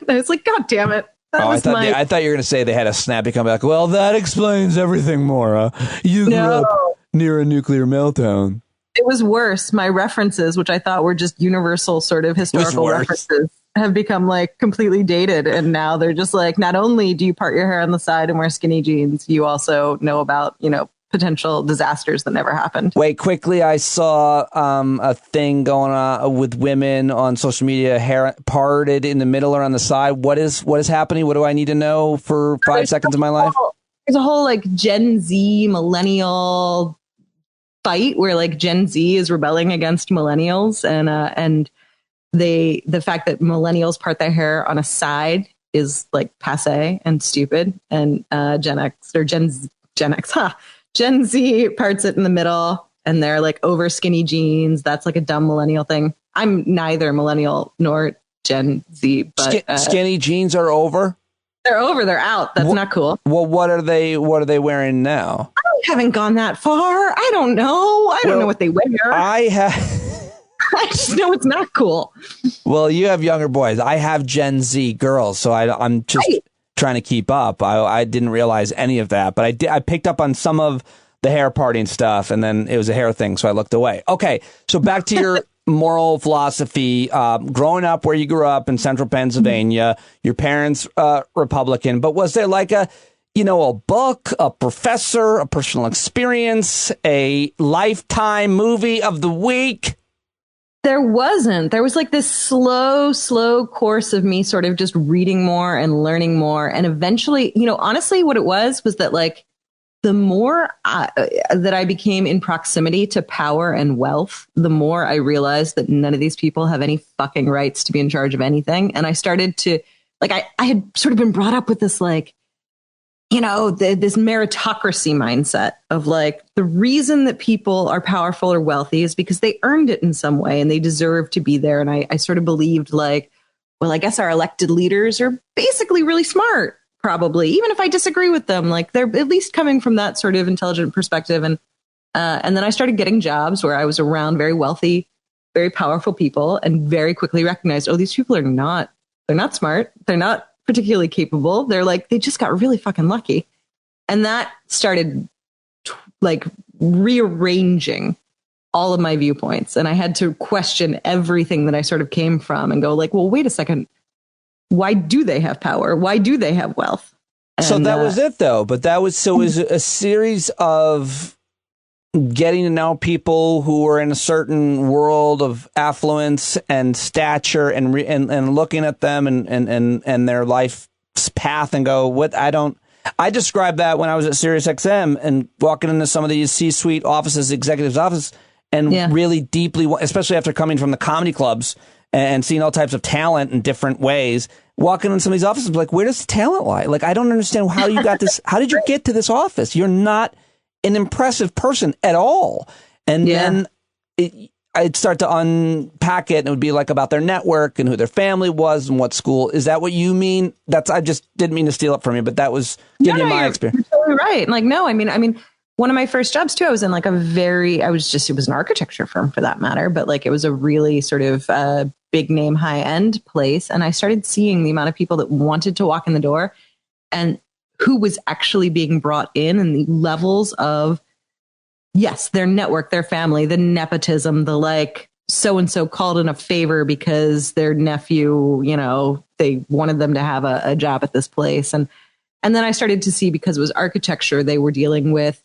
Speaker 13: And I was like, God damn it.
Speaker 1: I thought you were going to say they had a snappy comeback. Well, that explains everything, Maura. You grew up near a nuclear meltdown.
Speaker 13: It was worse. My references, which I thought were just universal sort of historical references, have become like completely dated. And now they're just like, not only do you part your hair on the side and wear skinny jeans, you also know about, potential disasters that never happened.
Speaker 1: Wait, quickly, I saw a thing going on with women on social media, hair parted in the middle or on the side. What is happening? What do I need to know for 5 seconds of my life?
Speaker 13: There's a whole like Gen Z millennial fight where like Gen Z is rebelling against millennials, and the fact that millennials part their hair on a side is like passe and stupid, and Gen Z parts it in the middle, and they're like over skinny jeans. That's like a dumb millennial thing. I'm neither millennial nor Gen Z, but
Speaker 1: skinny jeans are over.
Speaker 13: They're over. They're out. That's not cool.
Speaker 1: Well, what are they wearing now?
Speaker 13: I haven't gone that far. I don't know. I don't know what they wear. I just know it's not cool.
Speaker 1: Well, you have younger boys. I have Gen Z girls, so I'm just trying to keep up. I didn't realize any of that, but I picked up on some of the hair parting stuff, and then it was a hair thing, so I looked away. Okay, so back to your moral philosophy. Growing up where you grew up in central Pennsylvania, your parents Republican, but was there like a book, a professor, a personal experience, a Lifetime movie of the week?
Speaker 13: There wasn't. There was like this slow course of me sort of just reading more and learning more. And eventually, honestly, what it was that like the more that I became in proximity to power and wealth, the more I realized that none of these people have any fucking rights to be in charge of anything. And I started to like, I had sort of been brought up with this like, this meritocracy mindset of like the reason that people are powerful or wealthy is because they earned it in some way and they deserve to be there. And I sort of believed like, well, I guess our elected leaders are basically really smart, probably, even if I disagree with them, like they're at least coming from that sort of intelligent perspective. And then I started getting jobs where I was around very wealthy, very powerful people and very quickly recognized, these people they're not smart. They're not particularly capable. They're like, they just got really fucking lucky. And that started like rearranging all of my viewpoints. And I had to question everything that I sort of came from and go like, well, wait a second. Why do they have power? Why do they have wealth? And,
Speaker 1: so that was it though. But it was a series of getting to know people who were in a certain world of affluence and stature and looking at them and their life's path and go, I described that when I was at SiriusXM and walking into some of these C-suite offices, executives' office, and really deeply, especially after coming from the comedy clubs and seeing all types of talent in different ways, walking in some of these offices, like, where does the talent lie? Like, I don't understand how you got this. How did you get to this office? You're not an impressive person at all. And then I'd start to unpack it and it would be like about their network and who their family was and what school. Is that what you mean? I just didn't mean to steal it from you, but that was giving you my experience.
Speaker 13: You're totally right. Like, no, I mean, one of my first jobs too, I was in like it was an architecture firm for that matter, but like it was a really sort of big name, high end place. And I started seeing the amount of people that wanted to walk in the door and who was actually being brought in and the levels of, yes, their network, their family, the nepotism, the like so-and-so called in a favor because their nephew, they wanted them to have a job at this place. And then I started to see, because it was architecture, they were dealing with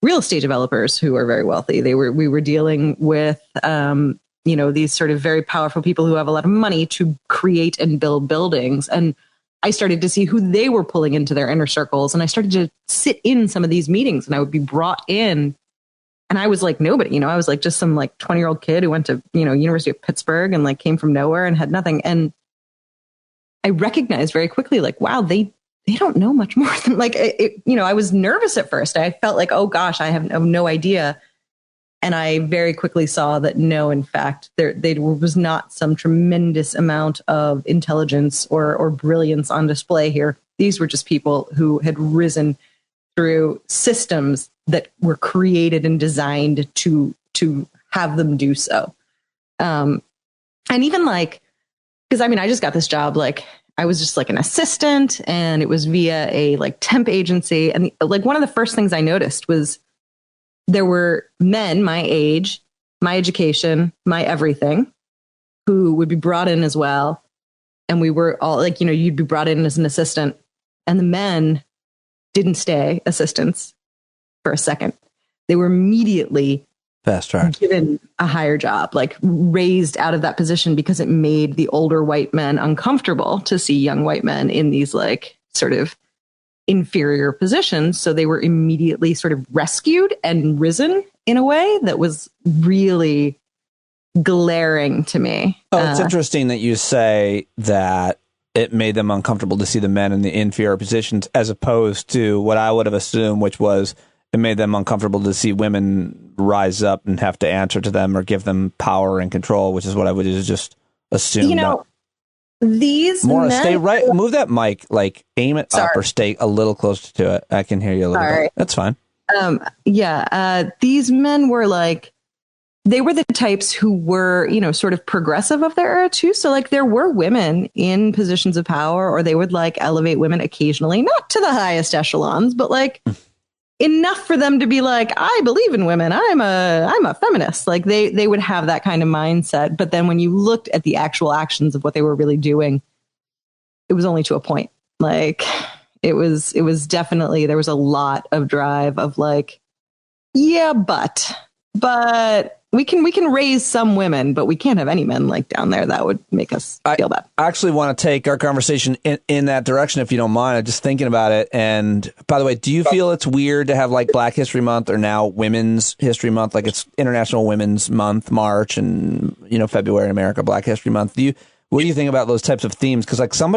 Speaker 13: real estate developers who are very wealthy. We were dealing with, these sort of very powerful people who have a lot of money to create and build buildings. And I started to see who they were pulling into their inner circles. And I started to sit in some of these meetings and I would be brought in. And I was like nobody, I was like just some like 20-year-old kid who went to, University of Pittsburgh and like came from nowhere and had nothing. And I recognized very quickly, like, wow, they don't know much more than like, I was nervous at first. I felt like, oh gosh, I have no idea. And I very quickly saw that no, in fact, there was not some tremendous amount of intelligence or brilliance on display here. These were just people who had risen through systems that were created and designed to have them do so. And even like, because I just got this job, like I was just like an assistant and it was via a like temp agency. And like one of the first things I noticed was there were men my age, my education, my everything, who would be brought in as well. And we were all like, you'd be brought in as an assistant and the men didn't stay assistants for a second. They were immediately
Speaker 1: fast track
Speaker 13: given a higher job, like raised out of that position because it made the older white men uncomfortable to see young white men in these like sort of inferior positions. So they were immediately sort of rescued and risen in a way that was really glaring to me.
Speaker 1: Oh, it's interesting that you say that it made them uncomfortable to see the men in the inferior positions, as opposed to what I would have assumed, which was it made them uncomfortable to see women rise up and have to answer to them or give them power and control, which is what I would just assume. Maura,
Speaker 13: men,
Speaker 1: stay right. Move that mic, like aim it up or stay a little closer to it. I can hear you a little bit. That's fine.
Speaker 13: These men were like, they were the types who were, sort of progressive of their era too. So like there were women in positions of power, or they would like elevate women occasionally, not to the highest echelons, but like enough for them to be like, I believe in women. I'm a feminist. Like they would have that kind of mindset. But then when you looked at the actual actions of what they were really doing, it was only to a point. Like it was definitely, there was a lot of drive of like, yeah, but we can raise some women, but we can't have any men like down there. That would make us feel bad.
Speaker 1: I actually want to take our conversation in that direction, if you don't mind. I'm just thinking about it. And by the way, do you feel it's weird to have like Black History Month or now Women's History Month? Like it's International Women's Month, March, and February in America, Black History Month. What do you think about those types of themes? Because like some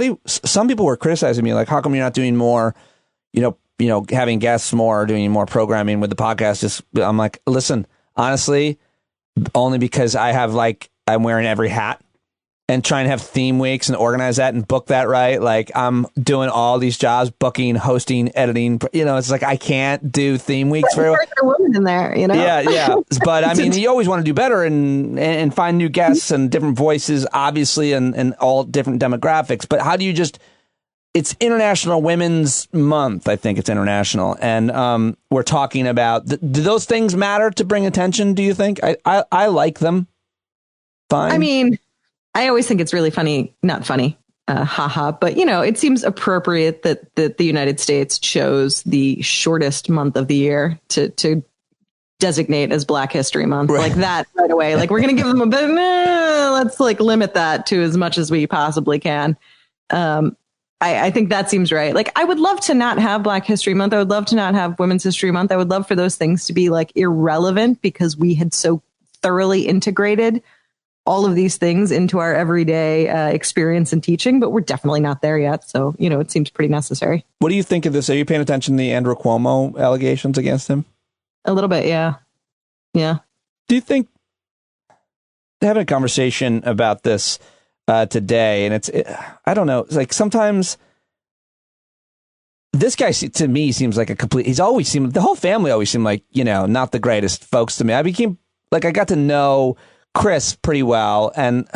Speaker 1: people were criticizing me, like, how come you're not doing more, having guests more, doing more programming with the podcast? I'm like, listen, honestly, only because I'm wearing every hat and trying to have theme weeks and organize that and book that right. Like I'm doing all these jobs, booking, hosting, editing. It's like I can't do theme weeks very well.
Speaker 13: There are women in there,
Speaker 1: Yeah. But I mean, you always want to do better and find new guests and different voices, obviously, and all different demographics. But how do you it's International Women's Month. I think it's international. And we're talking about, do those things matter to bring attention, do you think? I like them. Fine.
Speaker 13: I mean, I always think it's really funny, not funny, haha, but, it seems appropriate that the United States chose the shortest month of the year to designate as Black History Month. Right. Like that right away. Like we're going to give them a bit, let's like limit that to as much as we possibly can. I think that seems right. Like, I would love to not have Black History Month. I would love to not have Women's History Month. I would love for those things to be like irrelevant because we had so thoroughly integrated all of these things into our everyday experience and teaching, but we're definitely not there yet. So, it seems pretty necessary.
Speaker 1: What do you think of this? Are you paying attention to the Andrew Cuomo allegations against him?
Speaker 13: A little bit, yeah. Yeah.
Speaker 1: Do you think having a conversation about this today, and I don't know, it's like sometimes this guy to me seems like the whole family always seemed like, not the greatest folks to me. I got to know Chris pretty well, and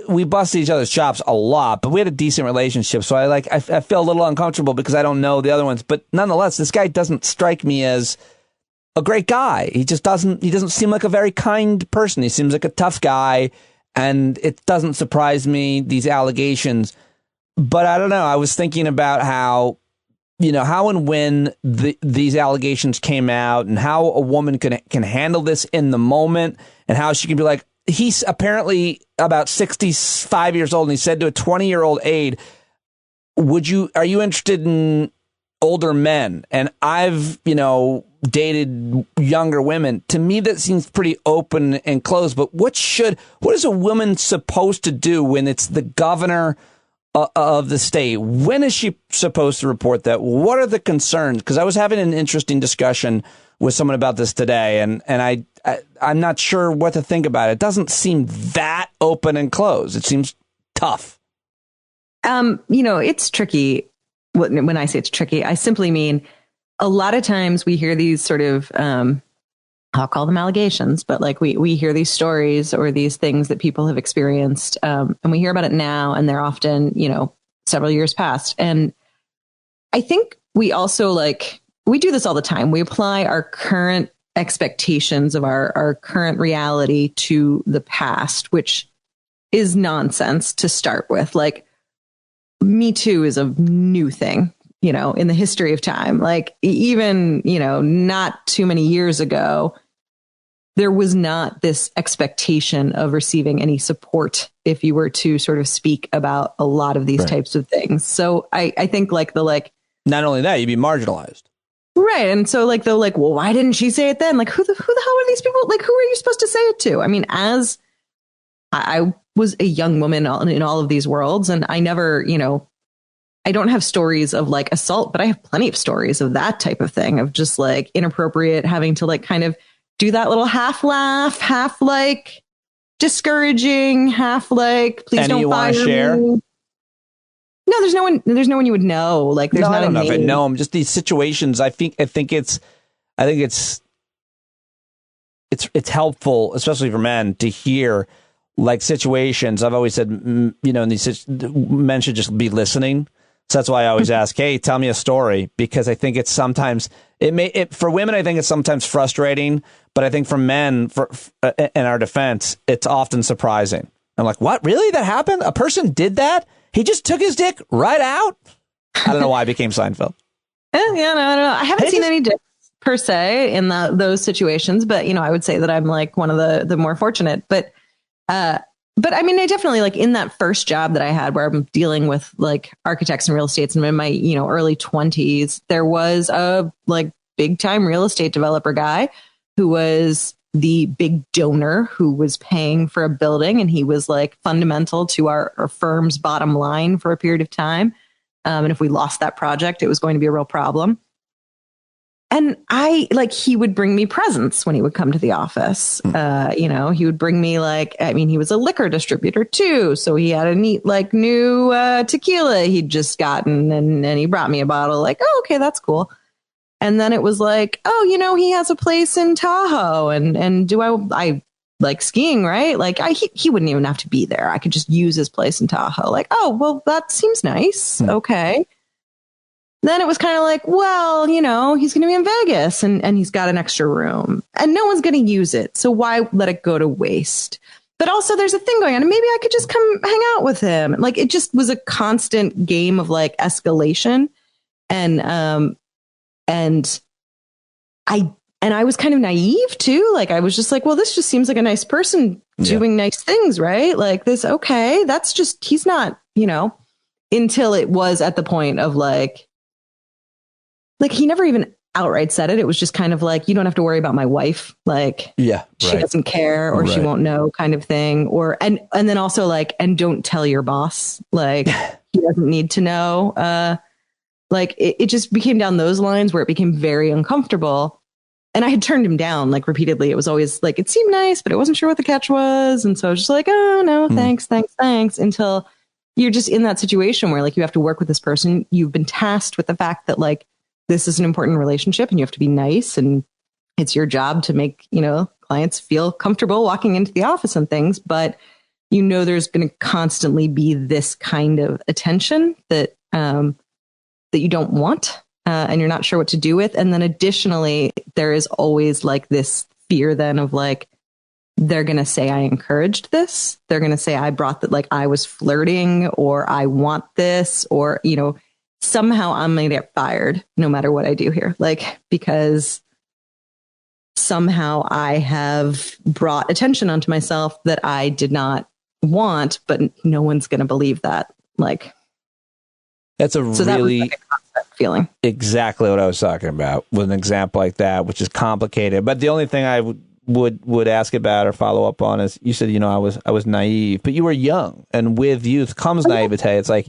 Speaker 1: we busted each other's chops a lot, but we had a decent relationship. So I feel a little uncomfortable because I don't know the other ones, but nonetheless, this guy doesn't strike me as a great guy. He doesn't seem like a very kind person. He seems like a tough guy. And it doesn't surprise me, these allegations. But I don't know. I was thinking about how and when these allegations came out and how a woman can handle this in the moment and how she can be like, he's apparently about 65 years old. And he said to a 20-year-old aide, are you interested in older men? And I've, dated younger women. To me, that seems pretty open and closed. But what is a woman supposed to do when it's the governor of the state? When is she supposed to report that? What are the concerns? Because I was having an interesting discussion with someone about this today, and I'm not sure what to think about it. It doesn't seem that open and closed. It seems tough.
Speaker 13: It's tricky. When I say it's tricky, I simply mean a lot of times we hear these sort of, I'll call them allegations, but like we hear these stories or these things that people have experienced, and we hear about it now, and they're often, several years past. And I think we also we do this all the time. We apply our current expectations of our current reality to the past, which is nonsense to start with. Like, Me Too is a new thing, in the history of time. Like, even, not too many years ago, there was not this expectation of receiving any support if you were to sort of speak about a lot of these types of things. So I think
Speaker 1: not only that, you'd be marginalized.
Speaker 13: Right. And so well, why didn't she say it then? Like, who the hell are these people? Like, who are you supposed to say it to? I mean, as I was a young woman in all of these worlds, and I never, I don't have stories of assault, but I have plenty of stories of that type of thing, of just inappropriate, having to kind of do that little half laugh, half discouraging, half like, please
Speaker 1: Any
Speaker 13: don't
Speaker 1: you
Speaker 13: fire
Speaker 1: want to share?
Speaker 13: me. No, there's no one you would know. Like, there's
Speaker 1: no,
Speaker 13: not
Speaker 1: I don't know if I
Speaker 13: name.
Speaker 1: know them. Just these situations. I think it's helpful, especially for men, to hear like situations. I've always said, in these men should just be listening. So that's why I always ask, hey, tell me a story, because I think it's sometimes for women, I think it's sometimes frustrating, but I think for men, in our defense, it's often surprising. I'm like, what? Really? That happened? A person did that? He just took his dick right out? I don't know why I became Seinfeld.
Speaker 13: I don't know. I haven't seen any dicks per se in those situations, but I would say that I'm like one of the more fortunate. But I mean, I definitely, like, in that first job that I had where I'm dealing with like architects and real estates, and in my early 20s, there was a like big time real estate developer guy who was the big donor who was paying for a building, and he was like fundamental to our firm's bottom line for a period of time. And if we lost that project, it was going to be a real problem. And he would bring me presents when he would come to the office. He would bring me he was a liquor distributor too. So he had a neat, like, new tequila he'd just gotten. And he brought me a bottle, like, oh, okay, that's cool. And then it was like, oh, he has a place in Tahoe. And I like skiing, right? Like, he wouldn't even have to be there. I could just use his place in Tahoe. Like, oh, well, that seems nice. Okay. Then it was kind of like, well, he's going to be in Vegas and he's got an extra room and no one's going to use it. So why let it go to waste? But also there's a thing going on and maybe I could just come hang out with him. Like, it just was a constant game of like escalation. And I was kind of naive too. Like, I was just like, well, this just seems like a nice person doing nice things, right? Like this. Okay. That's just, he's not, until it was at the point of like he never even outright said it. It was just kind of like, you don't have to worry about my wife. Like, she doesn't care or she won't know, kind of thing. Or, and then also like, and don't tell your boss, like he doesn't need to know. Like it just became down those lines where it became very uncomfortable. And I had turned him down like repeatedly. It was always like, it seemed nice, but I wasn't sure what the catch was. And so I was just like, oh no, thanks. Until you're just in that situation where like you have to work with this person. You've been tasked with the fact that like, this is an important relationship and you have to be nice. And it's your job to make, clients feel comfortable walking into the office and things. But, there's going to constantly be this kind of attention that you don't want and you're not sure what to do with. And then additionally, there is always like this fear then of like, they're going to say I encouraged this. They're going to say I brought that, like I was flirting or I want this or, somehow I'm going to get fired no matter what I do here. Like, because somehow I have brought attention onto myself that I did not want, but no one's going to believe that. Like,
Speaker 1: that's a really
Speaker 13: like a concept feeling.
Speaker 1: Exactly what I was talking about with an example like that, which is complicated. But the only thing I would ask about or follow up on is you said, I was naive, but you were young, and with youth comes naivete. It's like,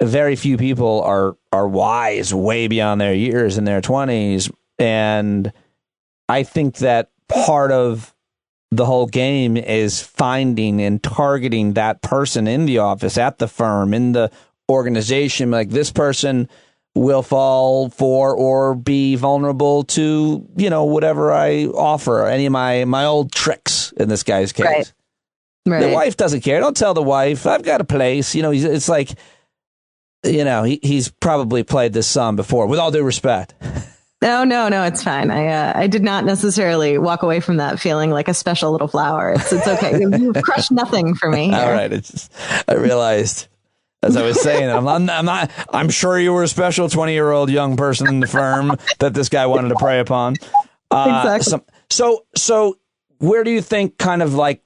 Speaker 1: very few people are wise way beyond their years in their 20s. And I think that part of the whole game is finding and targeting that person in the office, at the firm, in the organization. Like, this person will fall for or be vulnerable to, whatever I offer, any of my old tricks in this guy's case. Right. The wife doesn't care. Don't tell the wife, I've got a place. It's like, he's probably played this song before, with all due respect.
Speaker 13: No, it's fine. I did not necessarily walk away from that feeling like a special little flower. It's okay. You've crushed nothing for me here.
Speaker 1: All right. I realized, as I was saying, I'm sure you were a special 20-year-old young person in the firm that this guy wanted to prey upon.
Speaker 13: Exactly.
Speaker 1: So where do you think, kind of like,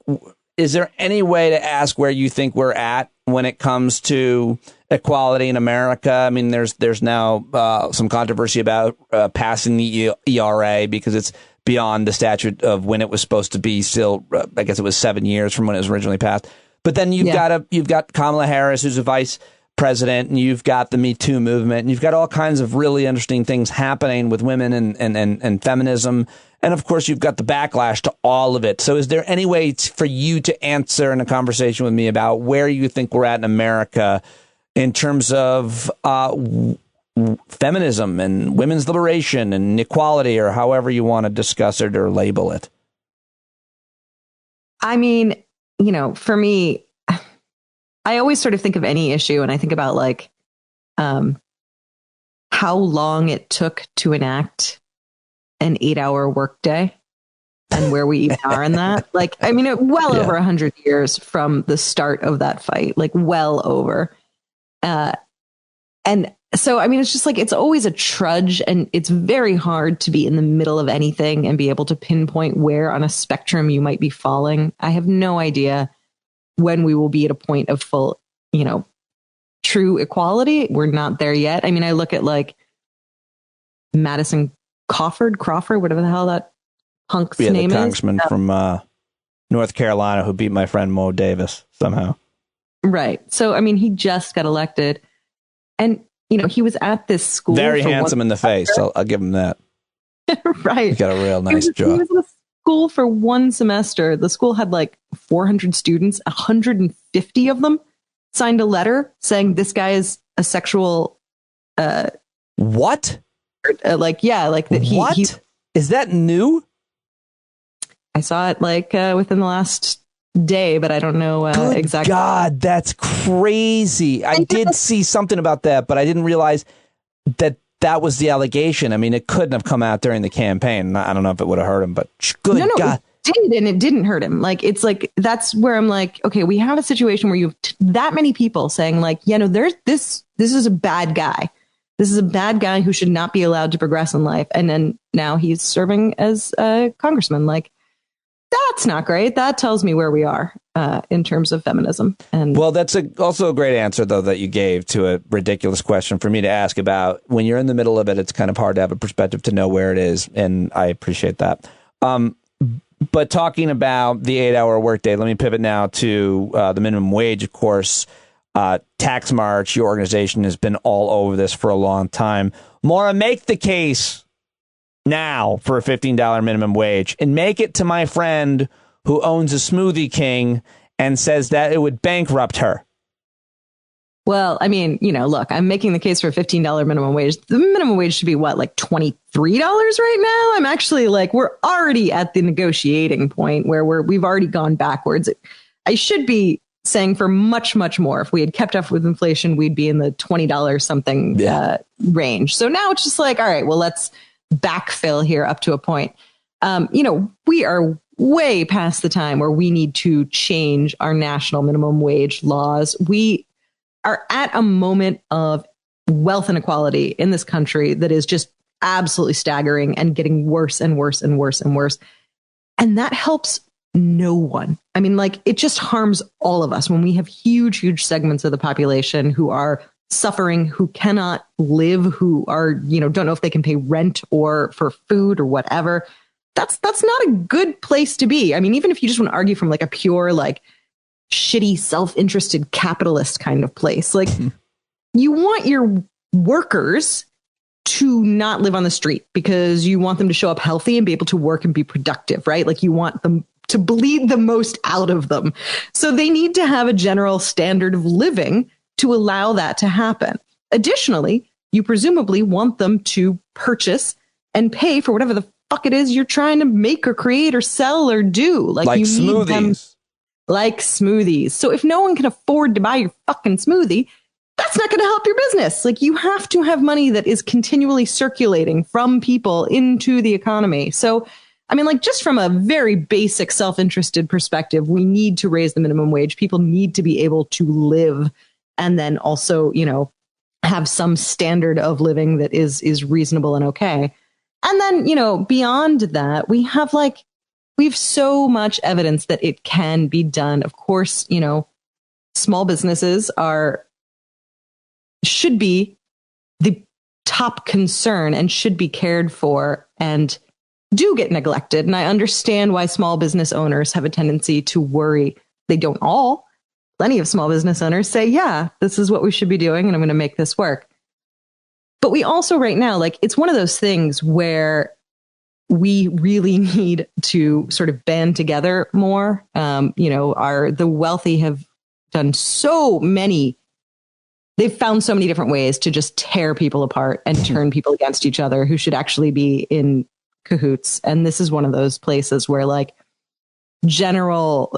Speaker 1: is there any way to ask where you think we're at when it comes to equality in America? I mean, there's now some controversy about passing the ERA because it's beyond the statute of when it was supposed to be. Still, I guess it was 7 years from when it was originally passed. But then you've got Kamala Harris, who's a vice president, and you've got the Me Too movement, and you've got all kinds of really interesting things happening with women and feminism. And of course, you've got the backlash to all of it. So is there any way for you to answer in a conversation with me about where you think we're at in America in terms of feminism and women's liberation and equality, or however you want to discuss it or label it?
Speaker 13: I mean, for me, I always sort of think of any issue and I think about like how long it took to enact an 8-hour workday and where we even are in that. Like, I mean, over 100 years from the start of that fight, like well over. And so, I mean, it's just like, it's always a trudge, and it's very hard to be in the middle of anything and be able to pinpoint where on a spectrum you might be falling. I have no idea when we will be at a point of full, true equality. We're not there yet. I mean, I look at like Madison Crawford, whatever the hell that punk's name is.
Speaker 1: The congressman from North Carolina who beat my friend Mo Davis somehow.
Speaker 13: Right. So, I mean, he just got elected, and, he was at this school.
Speaker 1: Very handsome in the face. I'll give him that.
Speaker 13: Right.
Speaker 1: He got a real nice job.
Speaker 13: He was in a school for one semester. The school had like 400 students, 150 of them signed a letter saying this guy is a sexual.
Speaker 1: What?
Speaker 13: What?
Speaker 1: Is that new?
Speaker 13: I saw it within the last day, but I don't know exactly.
Speaker 1: God, that's crazy. I did see something about that, but I didn't realize that was the allegation. I mean, it couldn't have come out during the campaign. I don't know if it would have hurt him, but good God.
Speaker 13: It did, and it didn't hurt him. Like, it's like, that's where I'm like, okay, we have a situation where you have that many people saying like, there's this is a bad guy. This is a bad guy who should not be allowed to progress in life. And then now he's serving as a congressman. Like, that's not great. That tells me where we are in terms of feminism. And
Speaker 1: well, that's also a great answer, though, that you gave to a ridiculous question for me to ask about. When you're in the middle of it, it's kind of hard to have a perspective to know where it is. And I appreciate that. But talking about the 8-hour workday, let me pivot now to the minimum wage, of course. Tax March, your organization has been all over this for a long time. Maura, make the case now for a $15 minimum wage, and make it to my friend who owns a Smoothie King and says that it would bankrupt her.
Speaker 13: Well, I mean, look, I'm making the case for a $15 minimum wage. The minimum wage should be like $23 right now. I'm actually we're already at the negotiating point where we've already gone backwards. I should be saying for much, much more. If we had kept up with inflation, we'd be in the $20 something range. So now it's just like, all right, well, let's backfill here up to a point. We are way past the time where we need to change our national minimum wage laws. We are at a moment of wealth inequality in this country that is just absolutely staggering and getting worse and worse and worse and worse. And that helps no one. I mean, it just harms all of us when we have huge, huge segments of the population who are suffering, who cannot live, who are, don't know if they can pay rent or for food or whatever. That's not a good place to be. I mean, even if you just want to argue from a pure, shitty, self-interested capitalist kind of place, you want your workers to not live on the street because you want them to show up healthy and be able to work and be productive, right? You want them to bleed the most out of them. So they need to have a general standard of living to allow that to happen. Additionally, you presumably want them to purchase and pay for whatever the fuck it is you're trying to make or create or sell or do.
Speaker 1: Like
Speaker 13: you
Speaker 1: smoothies.
Speaker 13: Need them like smoothies. So if no one can afford to buy your fucking smoothie, that's not going to help your business. You have to have money that is continually circulating from people into the economy. So, I mean, just from a very basic self-interested perspective, we need to raise the minimum wage. People need to be able to live and then also, have some standard of living that is reasonable and okay. And then, beyond that, we have so much evidence that it can be done. Of course, small businesses should be the top concern and should be cared for and do get neglected. And I understand why small business owners have a tendency to worry. They don't all. Plenty of small business owners say, yeah, this is what we should be doing, and I'm going to make this work. But we also right now, it's one of those things where we really need to sort of band together more. The wealthy have done so many. They've found so many different ways to just tear people apart and turn people against each other who should actually be in cahoots. And this is one of those places where like general,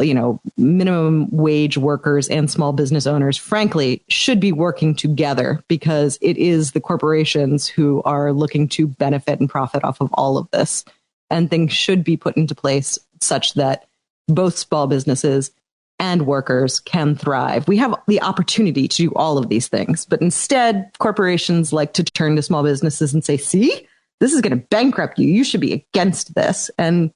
Speaker 13: minimum wage workers and small business owners, frankly, should be working together, because it is the corporations who are looking to benefit and profit off of all of this. And things should be put into place such that both small businesses and workers can thrive. We have the opportunity to do all of these things, but instead corporations like to turn to small businesses and say, see, this is going to bankrupt you. You should be against this. And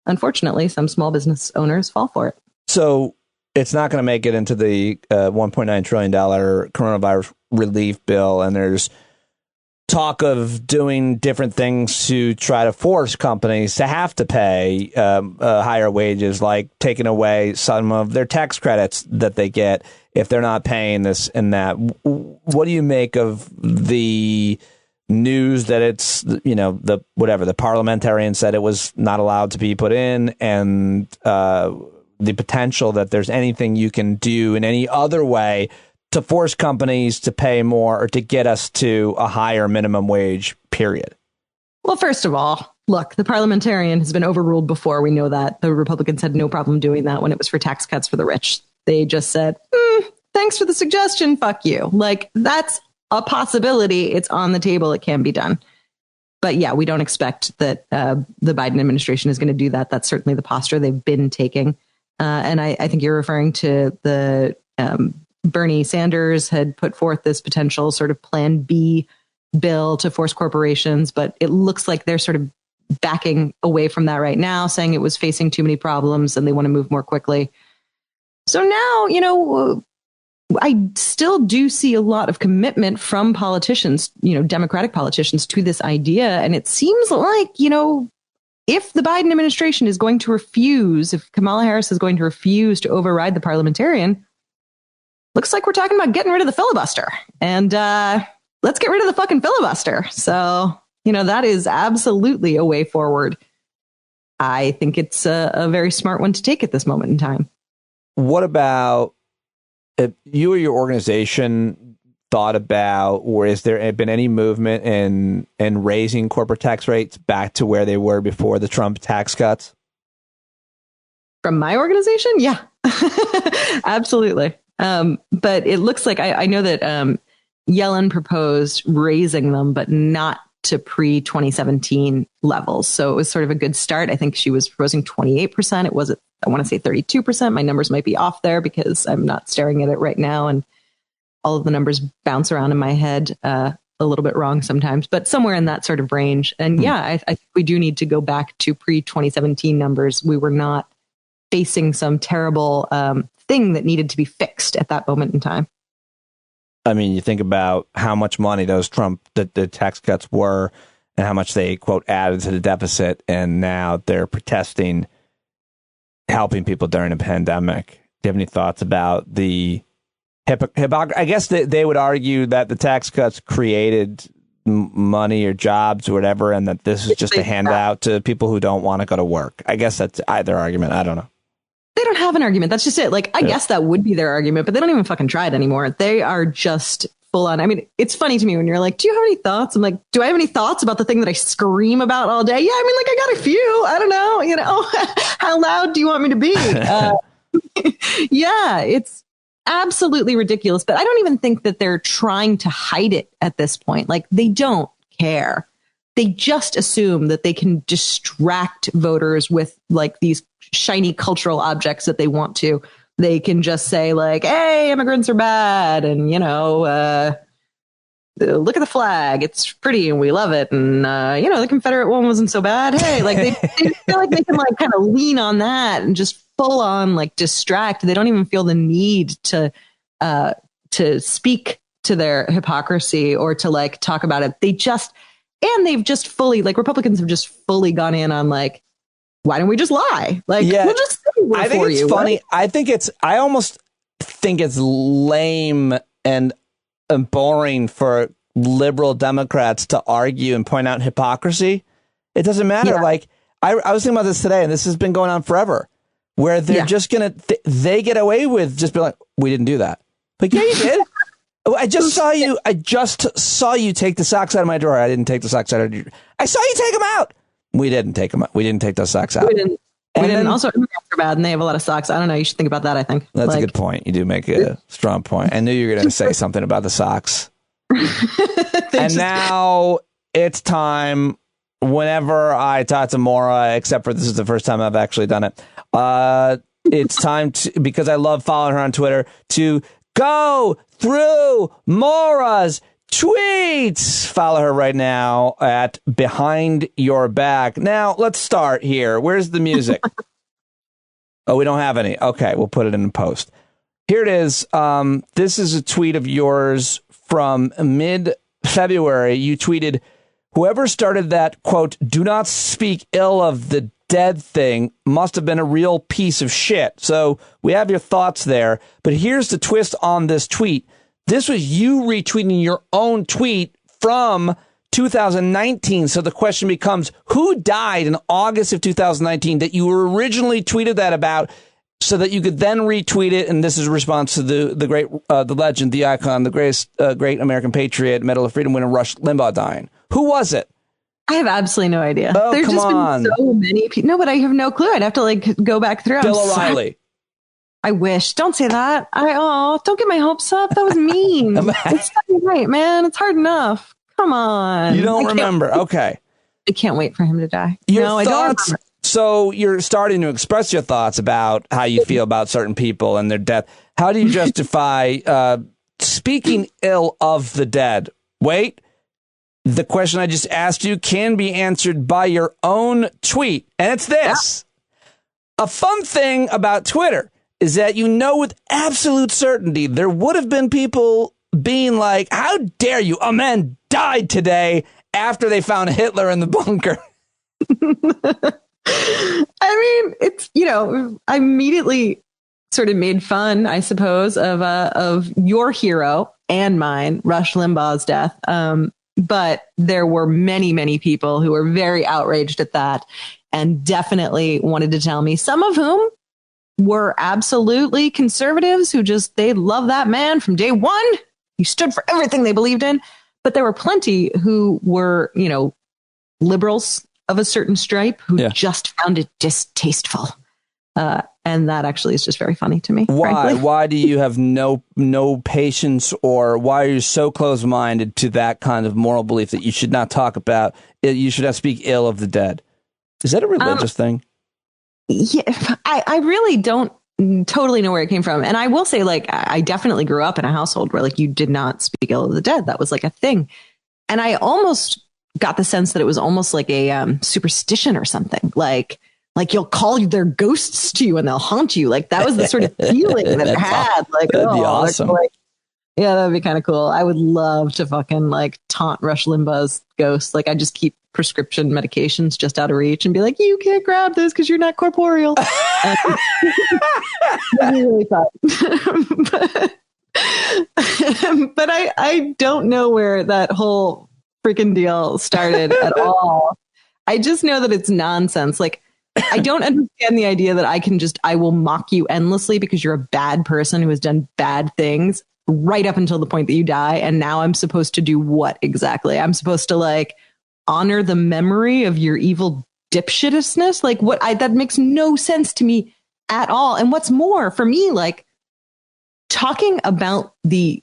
Speaker 13: unfortunately, some small business owners fall for it.
Speaker 1: So it's not going to make it into the $1.9 trillion coronavirus relief bill. And there's talk of doing different things to try to force companies to have to pay higher wages, like taking away some of their tax credits that they get if they're not paying this and that. What do you make of the news that it's, the parliamentarian said it was not allowed to be put in, and the potential that there's anything you can do in any other way to force companies to pay more or to get us to a higher minimum wage, period?
Speaker 13: Well, first of all, look, the parliamentarian has been overruled before. We know that. The Republicans had no problem doing that when it was for tax cuts for the rich. They just said, thanks for the suggestion. Fuck you. Like, that's a possibility. It's on the table. It can be done. But yeah, we don't expect that the Biden administration is going to do that. That's certainly the posture they've been taking. And I think you're referring to the Bernie Sanders had put forth this potential sort of Plan B bill to force corporations, but it looks like they're sort of backing away from that right now, saying it was facing too many problems and they want to move more quickly. So now, I still do see a lot of commitment from politicians, Democratic politicians, to this idea. And it seems like, if the Biden administration is going to refuse, if Kamala Harris is going to refuse to override the parliamentarian, looks like we're talking about getting rid of the filibuster. And let's get rid of the fucking filibuster. So, that is absolutely a way forward. I think it's a very smart one to take at this moment in time.
Speaker 1: What about if you or your organization thought about, or has there been any movement in raising corporate tax rates back to where they were before the Trump tax cuts?
Speaker 13: From my organization? Yeah, absolutely. But it looks like I know that Yellen proposed raising them, but not to pre-2017 levels. So it was sort of a good start. I think she was proposing 28%. It was, I want to say 32%. My numbers might be off there because I'm not staring at it right now. And all of the numbers bounce around in my head a little bit wrong sometimes, but somewhere in that sort of range. And yeah, I think we do need to go back to pre-2017 numbers. We were not facing some terrible thing that needed to be fixed at that moment in time.
Speaker 1: I mean, you think about how much money those the tax cuts were and how much they, quote, added to the deficit. And now they're protesting helping people during a pandemic. Do you have any thoughts about the I guess they would argue that the tax cuts created money or jobs or whatever, and that this is just a handout to people who don't want to go to work. I guess that's their argument. I don't know.
Speaker 13: They don't have an argument. That's just it. Like, I guess that would be their argument, but they don't even fucking try it anymore. They are just full on. I mean, it's funny to me when you're like, do you have any thoughts? I'm like, do I have any thoughts about the thing that I scream about all day? Yeah, I mean, like, I got a few. I don't know. How loud do you want me to be? Yeah, it's absolutely ridiculous. But I don't even think that they're trying to hide it at this point. Like, they don't care. They just assume that they can distract voters with like these shiny cultural objects that they want to. They can just say like, hey, immigrants are bad. And, look at the flag. It's pretty and we love it. And, the Confederate one wasn't so bad. Hey, like they feel like they can like kind of lean on that and just full on like distract. They don't even feel the need to speak to their hypocrisy or to like talk about it. They've just fully, like, Republicans have just fully gone in on like, why don't we just lie? Like, we'll just say we're
Speaker 1: I think
Speaker 13: for
Speaker 1: it's
Speaker 13: you.
Speaker 1: funny. I almost think it's lame and boring for liberal Democrats to argue and point out hypocrisy It doesn't matter.
Speaker 13: Yeah.
Speaker 1: Like, I was thinking about this today, and this has been going on forever, where they're just going to, they get away with just being like, we didn't do that. Like, yeah, you did. I just saw you take the socks out of my drawer. I didn't take the socks out of your drawer. I saw you take them out. We didn't take them out. We didn't take those socks out.
Speaker 13: We didn't. Also, immigrants are bad, and they have a lot of socks. I don't know. You should think about that, I think.
Speaker 1: That's a good point. You do make a strong point. I knew you were going to say something about the socks. And now it's time, whenever I talk to Maura, except for this is the first time I've actually done it, it's time to, because I love following her on Twitter, to go through Maura's tweets. Follow her right now at Behind Your Back. Now, let's start here. Where's the music? Oh, we don't have any. Okay, we'll put it in the post. Here it is. This is a tweet of yours from mid-February. You tweeted, whoever started that, quote, do not speak ill of the dead thing must have been a real piece of shit. So we have your thoughts there. But here's the twist on this tweet. This was you retweeting your own tweet from 2019. So the question becomes, who died in August of 2019 that you originally tweeted that about, so that you could then retweet it? And this is a response to the great, the legend, the icon, the greatest, great American patriot, Medal of Freedom winner, Rush Limbaugh dying. Who was it?
Speaker 13: I have absolutely no idea.
Speaker 1: Oh,
Speaker 13: There's
Speaker 1: come
Speaker 13: just
Speaker 1: on.
Speaker 13: been so many people. No, but I have no clue. I'd have to like go back through.
Speaker 1: Bill O'Reilly.
Speaker 13: I wish. Don't say that. Don't get my hopes up. That was mean. It's not right, man. It's hard enough. Come on.
Speaker 1: You don't remember. Okay.
Speaker 13: I can't wait for him to die.
Speaker 1: Your
Speaker 13: no, I don't
Speaker 1: thoughts.
Speaker 13: remember.
Speaker 1: So you're starting to express your thoughts about how you feel about certain people and their death. How do you justify speaking ill of the dead? Wait, the question I just asked you can be answered by your own tweet. And it's this. Yeah. A fun thing about Twitter is that you know with absolute certainty there would have been people being like, how dare you? A man died today after they found Hitler in the bunker.
Speaker 13: I mean, it's, I immediately sort of made fun, I suppose, of your hero and mine, Rush Limbaugh's death. But there were many, many people who were very outraged at that and definitely wanted to tell me, some of whom were absolutely conservatives who they love that man from day one. He stood for everything they believed in. But there were plenty who were, liberals of a certain stripe who just found it distasteful. And that actually is just very funny to me.
Speaker 1: Why?
Speaker 13: Frankly.
Speaker 1: Why do you have no patience, or why are you so close-minded to that kind of moral belief that you should not talk about, you should not speak ill of the dead? Is that a religious thing?
Speaker 13: Yeah, I really don't totally know where it came from. And I will say, I definitely grew up in a household where, you did not speak ill of the dead. That was, a thing. And I almost got the sense that it was almost like a superstition or something. Like you'll call their ghosts to you and they'll haunt you. That was the sort of feeling that it had.
Speaker 1: That'd be awesome.
Speaker 13: Yeah, that'd be kind of cool. I would love to fucking taunt Rush Limbaugh's ghost. I just keep prescription medications just out of reach and be like, you can't grab this because you're not corporeal. That'd be really fun. But I don't know where that whole freaking deal started at all. I just know that it's nonsense. I don't understand the idea that I will mock you endlessly because you're a bad person who has done bad things right up until the point that you die. And now I'm supposed to do what exactly? I'm supposed to honor the memory of your evil dipshitness. That makes no sense to me at all. And what's more, for me, talking about the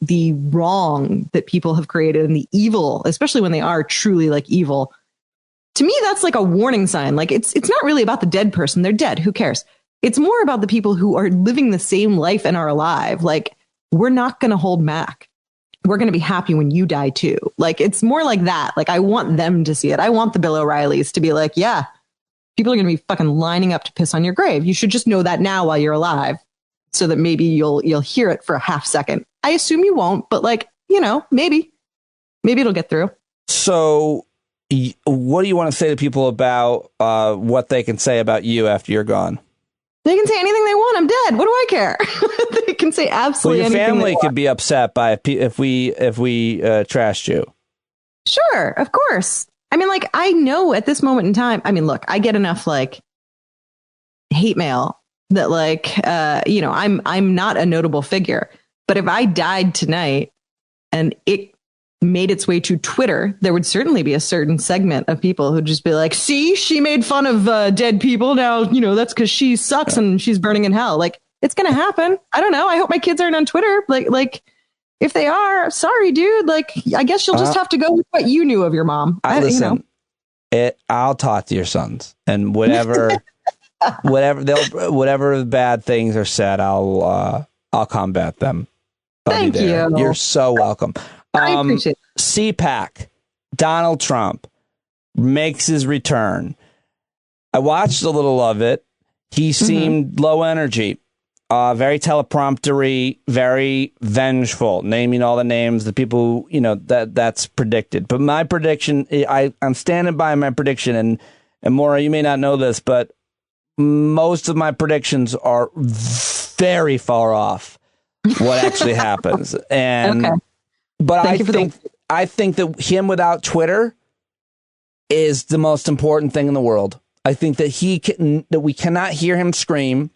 Speaker 13: wrong that people have created and the evil, especially when they are truly evil, to me, that's a warning sign. It's not really about the dead person. They're dead. Who cares? It's more about the people who are living the same life and are alive. We're not going to hold back. We're going to be happy when you die too. It's more like that. I want them to see it. I want the Bill O'Reillys to be yeah, people are going to be fucking lining up to piss on your grave. You should just know that now while you're alive, so that maybe you'll hear it for a half second. I assume you won't, but maybe it'll get through.
Speaker 1: So what do you want to say to people about what they can say about you after you're gone?
Speaker 13: They can say anything they want. I'm dead. What do I care? They can say absolutely anything.
Speaker 1: Well, your family
Speaker 13: they want.
Speaker 1: could be upset by if we trashed you.
Speaker 13: Sure, of course. I mean, like, I know at this moment in time, I mean, look, I get enough like hate mail that like, I'm not a notable figure, but if I died tonight and it made its way to Twitter, there would certainly be a certain segment of people who'd just be like, see, she made fun of dead people. Now, that's because she sucks and she's burning in hell. Like, it's going to happen. I don't know. I hope my kids aren't on Twitter. Like if they are, sorry, dude. Like, I guess you'll just have to go with what you knew of your mom.
Speaker 1: Listen, I'll talk to your sons and whatever bad things are said, I'll combat them.
Speaker 13: Thank you.
Speaker 1: You're so welcome.
Speaker 13: I appreciate it.
Speaker 1: CPAC, Donald Trump makes his return. I watched a little of it. He seemed low energy, very telepromptery, very vengeful, naming all the names, the people, that's predicted. But my prediction, I'm standing by my prediction. And Maura, you may not know this, but most of my predictions are very far off what actually happens. And
Speaker 13: okay.
Speaker 1: But I think that him without Twitter is the most important thing in the world. I think that that we cannot hear him scream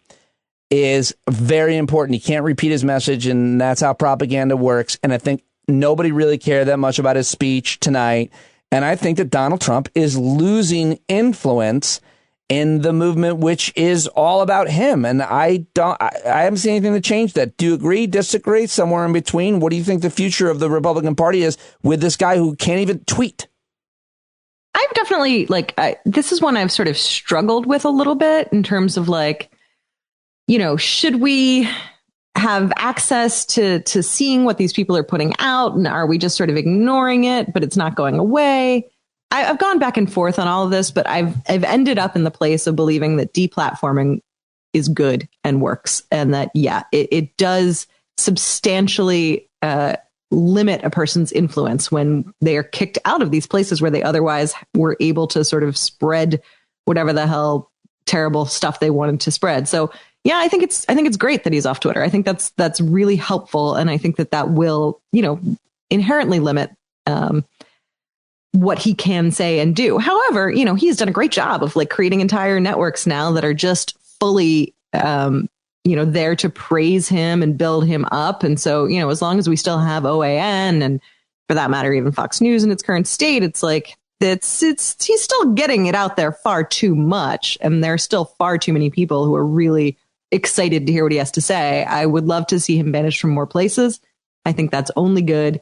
Speaker 1: is very important. He can't repeat his message, and that's how propaganda works. And I think nobody really cared that much about his speech tonight. And I think that Donald Trump is losing influence in the movement, which is all about him. And I haven't seen anything to change that. Do you agree, disagree, somewhere in between? What do you think the future of the Republican Party is with this guy who can't even tweet?
Speaker 13: I've definitely this is one I've sort of struggled with a little bit in terms of should we have access to seeing what these people are putting out? And are we just sort of ignoring it, but it's not going away? I've gone back and forth on all of this, but I've ended up in the place of believing that deplatforming is good and works, and that, it does substantially limit a person's influence when they are kicked out of these places where they otherwise were able to sort of spread whatever the hell terrible stuff they wanted to spread. So, yeah, I think it's great that he's off Twitter. I think that's really helpful, and I think that will, inherently limit what he can say and do. However, he's done a great job of creating entire networks now that are just fully, there to praise him and build him up. And so, as long as we still have OAN and for that matter, even Fox News in its current state, it's he's still getting it out there far too much. And there are still far too many people who are really excited to hear what he has to say. I would love to see him banished from more places. I think that's only good.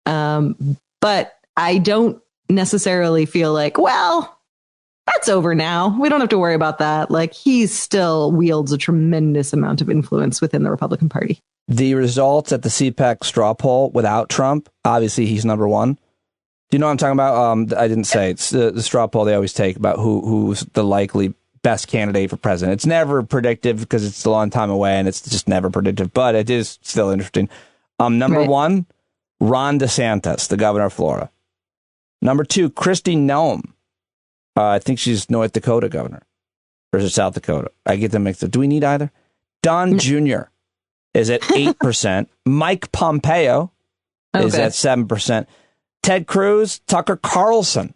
Speaker 13: But I don't necessarily feel that's over now. We don't have to worry about that. He still wields a tremendous amount of influence within the Republican Party.
Speaker 1: The results at the CPAC straw poll without Trump, obviously he's number one. Do you know what I'm talking about? I didn't say. It's the straw poll they always take about who's the likely best candidate for president. It's never predictive because it's a long time away and it's just never predictive, but it is still interesting. Number one, Ron DeSantis, the governor of Florida. Number two, Kristi Noem. I think she's North Dakota governor. Or is it South Dakota? I get them mixed up. Do we need either? Don Jr. is at 8%. Mike Pompeo is at 7%. Ted Cruz, Tucker Carlson.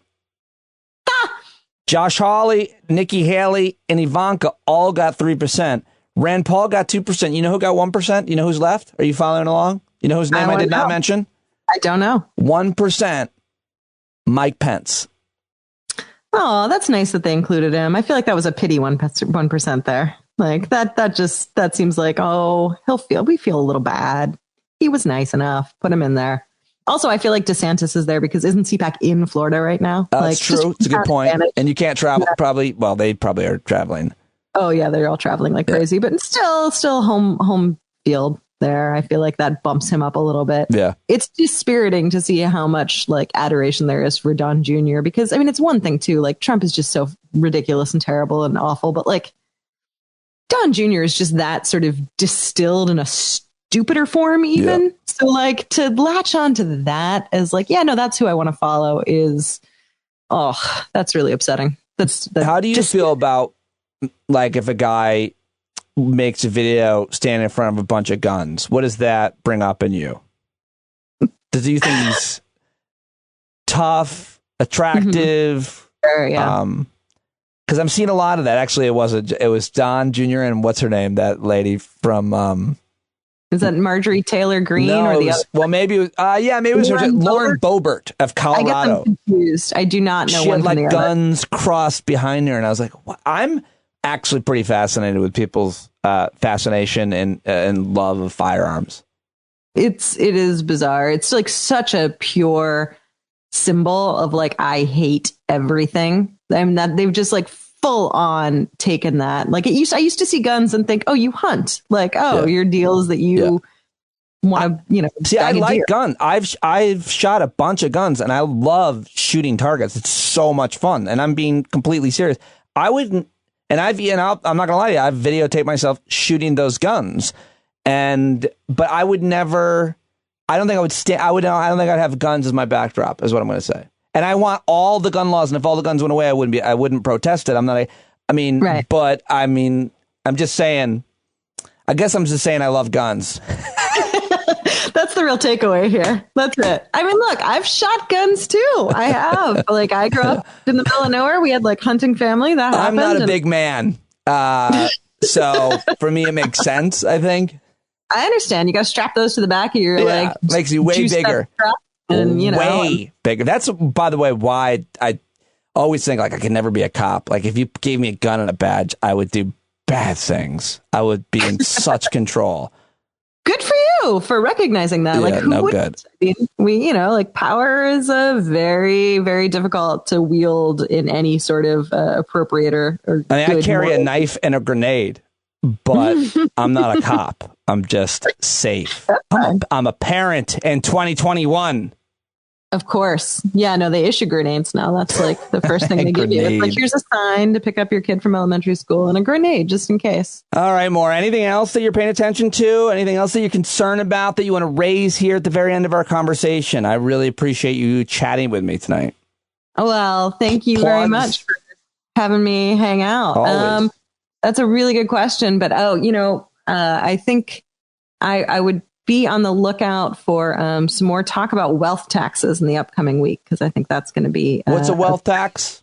Speaker 1: Josh Hawley, Nikki Haley, and Ivanka all got 3%. Rand Paul got 2%. You know who got 1%? You know who's left? Are you following along? You know whose name I did not mention?
Speaker 13: I don't know.
Speaker 1: 1%. Mike Pence.
Speaker 13: Oh, that's nice that they included him. I feel like that was a pity 1% there. That seems like, we feel a little bad. He was nice enough. Put him in there. Also, I feel like DeSantis is there because isn't CPAC in Florida right now?
Speaker 1: That's true. It's a good point. And you can't travel probably. Well, they probably are traveling.
Speaker 13: Oh yeah, they're all traveling like crazy, but still home field there. I feel like that bumps him up a little bit.
Speaker 1: Yeah.
Speaker 13: It's dispiriting to see how much adoration there is for Don Jr. because it's one thing too, Trump is just so ridiculous and terrible and awful, but Don Jr. is just that sort of distilled in a stupider form even. Yeah. So to latch on to that as that's who I want to follow is, that's really upsetting.
Speaker 1: How do you feel about if a guy makes a video standing in front of a bunch of guns? What does that bring up in you? Do you think he's tough, attractive.
Speaker 13: Sure, yeah.
Speaker 1: Because I'm seeing a lot of that. Actually, it was Don Jr. and what's her name? That lady from.
Speaker 13: Is that Marjorie Taylor Greene or the other?
Speaker 1: Well, maybe it was. Maybe it was Lauren Boebert of Colorado.
Speaker 13: I get them confused. I do not know.
Speaker 1: She
Speaker 13: one
Speaker 1: had
Speaker 13: from the
Speaker 1: guns crossed behind her, and I was like, what? I'm actually pretty fascinated with people's fascination and love of firearms.
Speaker 13: It is bizarre. It's like such a pure symbol of like, I hate everything. I'm not, they've just like full on taken that. Like I used to see guns and think, oh, you hunt. Like, oh, your deal is that you want to,
Speaker 1: See, I like guns. I've shot a bunch of guns and I love shooting targets. It's so much fun. And I'm being completely serious. I wouldn't, and I'm not gonna lie to you, I've videotaped myself shooting those guns. But I would never, I don't think I'd have guns as my backdrop, is what I'm going to say. And I want all the gun laws. And if all the guns went away, I wouldn't protest it. But I'm just saying, I guess I'm just saying I love guns.
Speaker 13: That's the real takeaway here. That's it. I mean, look, I've shot guns too. I have. Like, I grew up in the middle of nowhere. We had like hunting family. That happened.
Speaker 1: I'm not a big man. So for me, it makes sense, I think.
Speaker 13: I understand. You got to strap those to the back of your leg.
Speaker 1: Makes you way bigger.
Speaker 13: And,
Speaker 1: way bigger. That's, by the way, why I always think like I could never be a cop. Like if you gave me a gun and a badge, I would do bad things. I would be in such control.
Speaker 13: Good for you for recognizing that.
Speaker 1: Yeah,
Speaker 13: like who would?
Speaker 1: Good.
Speaker 13: I mean, like power is a very, very difficult to wield in any sort of appropriator.
Speaker 1: I carry a knife and a grenade, but I'm not a cop. I'm just safe. I'm a parent in 2021.
Speaker 13: Of course. Yeah, no, they issue grenades now. That's like the first thing they give you. It's like, here's a sign to pick up your kid from elementary school and a grenade just in case.
Speaker 1: All right, Maura. Anything else that you're paying attention to? Anything else that you're concerned about that you want to raise here at the very end of our conversation? I really appreciate you chatting with me tonight.
Speaker 13: Well, thank you very much for having me hang out.
Speaker 1: Always.
Speaker 13: That's a really good question. But, I think I would be on the lookout for some more talk about wealth taxes in the upcoming week, because I think that's going to be...
Speaker 1: What's a wealth tax?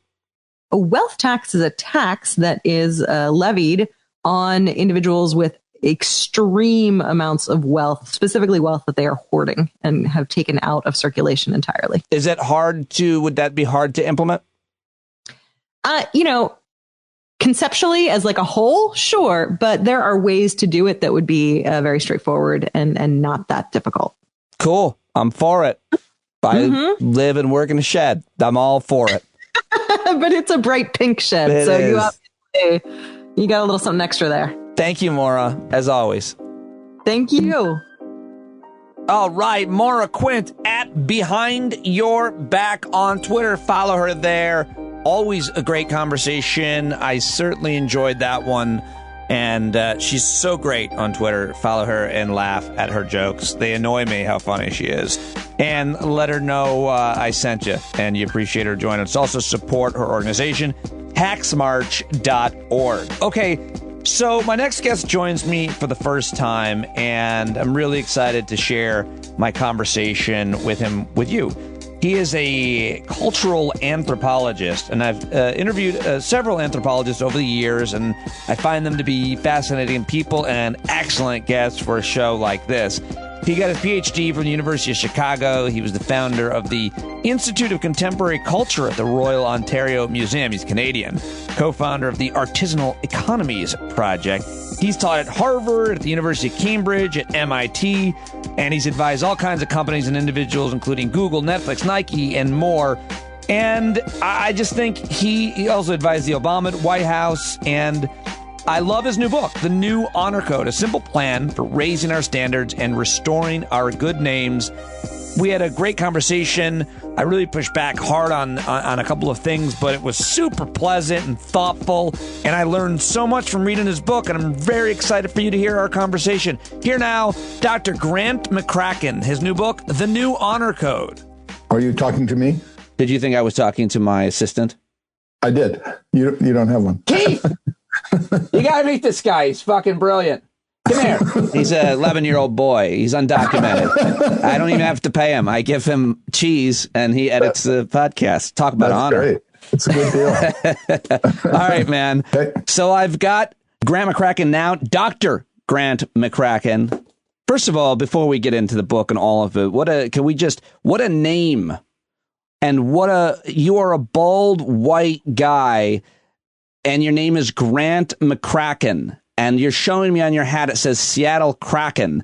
Speaker 13: A wealth tax is a tax that is levied on individuals with extreme amounts of wealth, specifically wealth that they are hoarding and have taken out of circulation entirely.
Speaker 1: Would that be hard to implement?
Speaker 13: Conceptually, as like a whole, sure, but there are ways to do it that would be very straightforward and not that difficult.
Speaker 1: Cool. I'm for it. I live and work in a shed. I'm all for it.
Speaker 13: But it's a bright pink shed, you got a little something extra there.
Speaker 1: Thank you, Maura, as always.
Speaker 13: Thank you.
Speaker 1: All right, Maura Quint at Behind Your Back on Twitter. Follow her there. Always a great conversation. I certainly enjoyed that one. And she's so great on Twitter. Follow her and laugh at her jokes. They annoy me how funny she is. And let her know I sent you and you appreciate her joining us. Also support her organization, hacksmarch.org. Okay, so my next guest joins me for the first time, and I'm really excited to share my conversation with him with you. He is a cultural anthropologist, and I've interviewed several anthropologists over the years, and I find them to be fascinating people and excellent guests for a show like this. He got his Ph.D. from the University of Chicago. He was the founder of the Institute of Contemporary Culture at the Royal Ontario Museum. He's Canadian. Co-founder of the Artisanal Economies Project. He's taught at Harvard, at the University of Cambridge, at MIT, and he's advised all kinds of companies and individuals, including Google, Netflix, Nike, and more. And I just think he also advised the Obama White House, and I love his new book, The New Honor Code, a simple plan for raising our standards and restoring our good names. We had a great conversation. I really pushed back hard on a couple of things, but it was super pleasant and thoughtful, and I learned so much from reading his book, and I'm very excited for you to hear our conversation. Here now, Dr. Grant McKracken, his new book, The New Honor Code.
Speaker 14: Are you talking to me?
Speaker 1: Did you think I was talking to my assistant?
Speaker 14: I did. You don't have one.
Speaker 1: Keith! You gotta meet this guy. He's fucking brilliant. Come here. He's an 11-year-old boy. He's undocumented. I don't even have to pay him. I give him cheese, and he edits the podcast. Talk about honor.
Speaker 14: Great. It's a good deal.
Speaker 1: All right, man. Okay. So I've got Grant McKracken now, Dr. Grant McKracken. First of all, before we get into the book and all of it, what a name. And you are a bald white guy, and your name is Grant McKracken. And you're showing me on your hat, it says Seattle Kraken.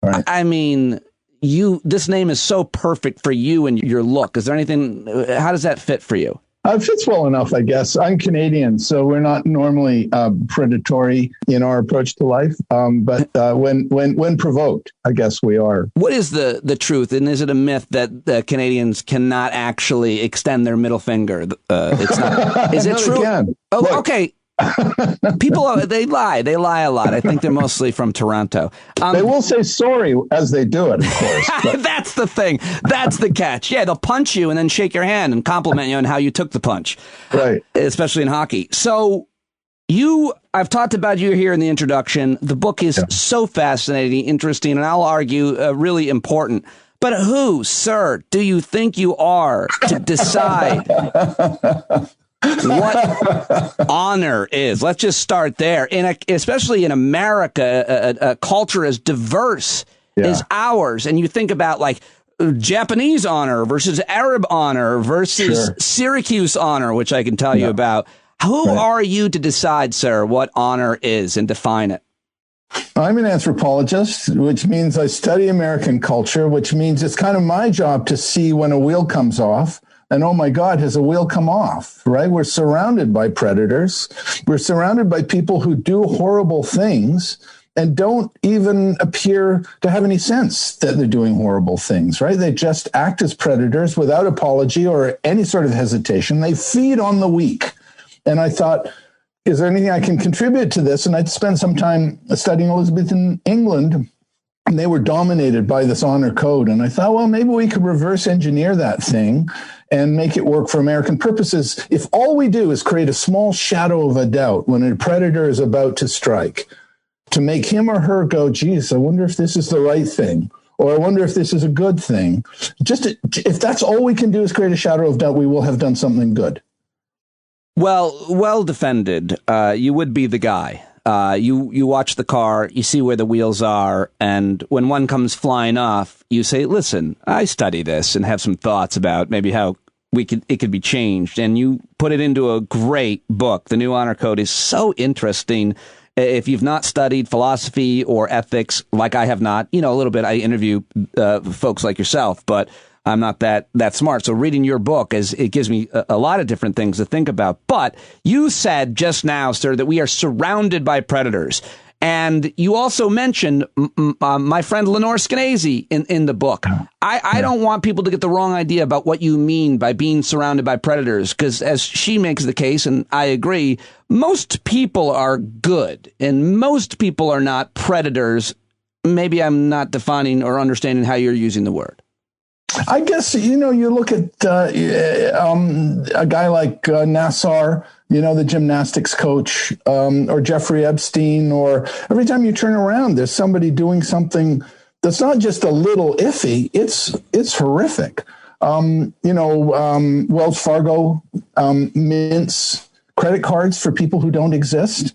Speaker 1: Right. I mean, this name is so perfect for you and your look. Is there anything, how does that fit for you?
Speaker 14: It fits well enough, I guess. I'm Canadian, so we're not normally predatory in our approach to life. But when provoked, I guess we are. What
Speaker 1: is the truth? And is it a myth that Canadians cannot actually extend their middle finger? It's not. Is it true?
Speaker 14: They can.
Speaker 1: Oh, look. Okay. People, they lie a lot. I think they're mostly from Toronto.
Speaker 14: They will say sorry as they do it, of course.
Speaker 1: That's the thing. That's the catch. Yeah, they'll punch you and then shake your hand and compliment you on how you took the punch.
Speaker 14: Right.
Speaker 1: Especially in hockey. So I've talked about you here in the introduction. The book is so fascinating, interesting, and I'll argue really important. But who, sir, do you think you are to decide what honor is? Let's just start there. Especially in America, a culture as diverse as ours, and you think about like Japanese honor versus Arab honor versus Syracuse honor, which I can tell you about. Who are you to decide, sir, what honor is and define it?
Speaker 14: I'm an anthropologist, which means I study American culture, which means it's kind of my job to see when a wheel comes off. And oh my God, has a wheel come off, right? We're surrounded by predators. We're surrounded by people who do horrible things and don't even appear to have any sense that they're doing horrible things, right? They just act as predators without apology or any sort of hesitation. They feed on the weak. And I thought, is there anything I can contribute to this? And I'd spent some time studying Elizabethan England, and they were dominated by this honor code. And I thought, well, maybe we could reverse engineer that thing and make it work for American purposes. If all we do is create a small shadow of a doubt when a predator is about to strike, to make him or her go, geez, I wonder if this is the right thing, or I wonder if this is a good thing. If that's all we can do is create a shadow of doubt, we will have done something good.
Speaker 1: Well defended. You would be the guy. You watch the car, you see where the wheels are, and when one comes flying off, you say, listen, I study this and have some thoughts about maybe how it could be changed. And you put it into a great book. The New Honor Code is so interesting. If you've not studied philosophy or ethics, like I have not, a little bit, I interview folks like yourself, but I'm not that smart. So reading your book, it gives me a lot of different things to think about. But you said just now, sir, that we are surrounded by predators. And you also mentioned my friend Lenore Skenazy in the book. I don't want people to get the wrong idea about what you mean by being surrounded by predators, because as she makes the case, and I agree, most people are good and most people are not predators. Maybe I'm not defining or understanding how you're using the word.
Speaker 14: I guess, you look at a guy like Nassar, the gymnastics coach, or Jeffrey Epstein, or every time you turn around, there's somebody doing something that's not just a little iffy, it's horrific. Wells Fargo mints credit cards for people who don't exist.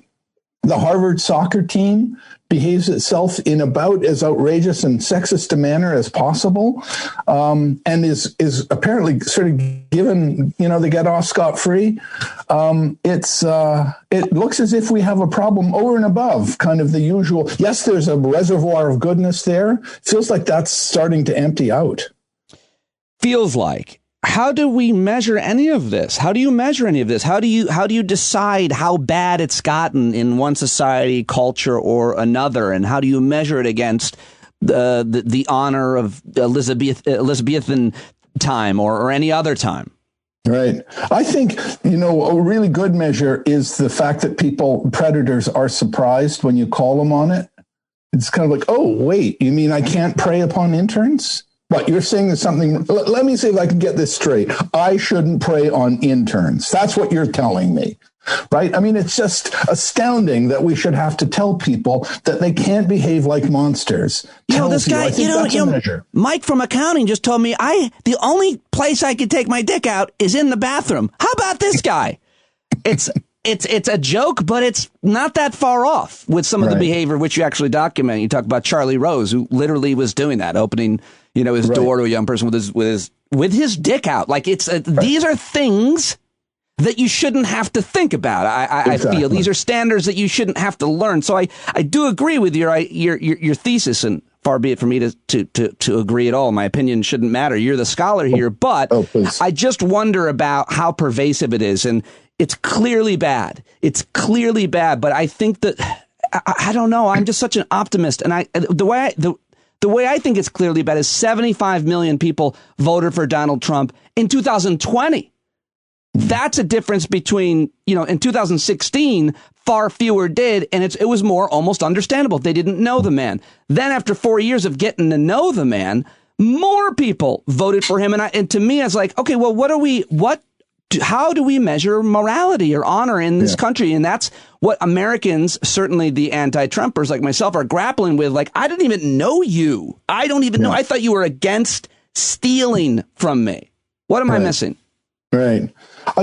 Speaker 14: The Harvard soccer team behaves itself in about as outrageous and sexist a manner as possible, and is apparently sort of given, they get off scot-free. It looks as if we have a problem over and above kind of the usual. Yes, there's a reservoir of goodness there. Feels like that's starting to empty out.
Speaker 1: Feels like. How do we measure any of this? How do you measure any of this? How do you decide how bad it's gotten in one society, culture, or another? And how do you measure it against the honor of Elizabethan time or any other time?
Speaker 14: Right. I think, a really good measure is the fact that predators are surprised when you call them on it. It's kind of like, oh, wait, you mean I can't prey upon interns? But you're saying there's something. Let me see if I can get this straight. I shouldn't prey on interns. That's what you're telling me. right? I mean, it's just astounding that we should have to tell people that they can't behave like monsters.
Speaker 1: This guy, Mike from accounting just told me the only place I could take my dick out is in the bathroom. How about this guy? It's a joke, but it's not that far off with some of the behavior which you actually document. You talk about Charlie Rose, who literally was doing that, opening, his door to a young person with his dick out. Like these are things that you shouldn't have to think about. I feel these are standards that you shouldn't have to learn. So I do agree with your thesis, and far be it for me to agree at all. My opinion shouldn't matter. You're the scholar here, but I just wonder about how pervasive it is. And it's clearly bad. It's clearly bad. But I think that I don't know. I'm just such an optimist. And the way I think it's clearly bad is 75 million people voted for Donald Trump in 2020. That's a difference between, in 2016, far fewer did. And it was more almost understandable. They didn't know the man. Then after 4 years of getting to know the man, more people voted for him. And to me, I was like, okay, well, how do we measure morality or honor in this country? And that's what Americans, certainly the anti-Trumpers like myself, are grappling with. Like, I didn't even know you. I don't even know. I thought you were against stealing from me. What am I missing?
Speaker 14: Right.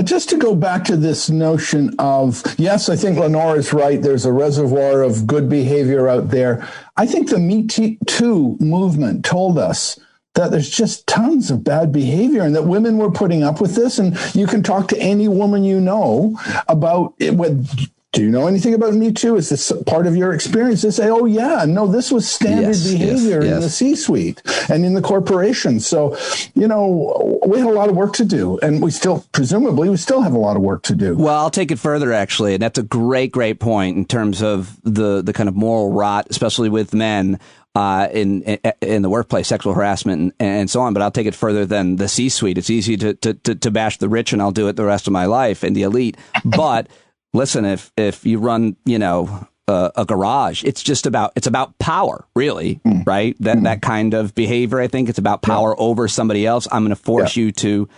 Speaker 14: Just to go back to this notion of, yes, I think Lenore is right. There's a reservoir of good behavior out there. I think the Me Too movement told us that there's just tons of bad behavior and that women were putting up with this. And you can talk to any woman you know about it. Do you know anything about Me Too? Is this part of your experience? They say, oh, yeah, no, this was standard behavior in the C-suite and in the corporation. So, we had a lot of work to do, and we still have a lot of work to do.
Speaker 1: Well, I'll take it further, actually. And that's a great point in terms of the kind of moral rot, especially with men. In the workplace, sexual harassment and so on. But I'll take it further than the C-suite. It's easy to bash the rich, and I'll do it the rest of my life, and the elite. But listen, if you run, a garage, it's about power, really, right? That kind of behavior, I think it's about power over somebody else. I'm going to force you to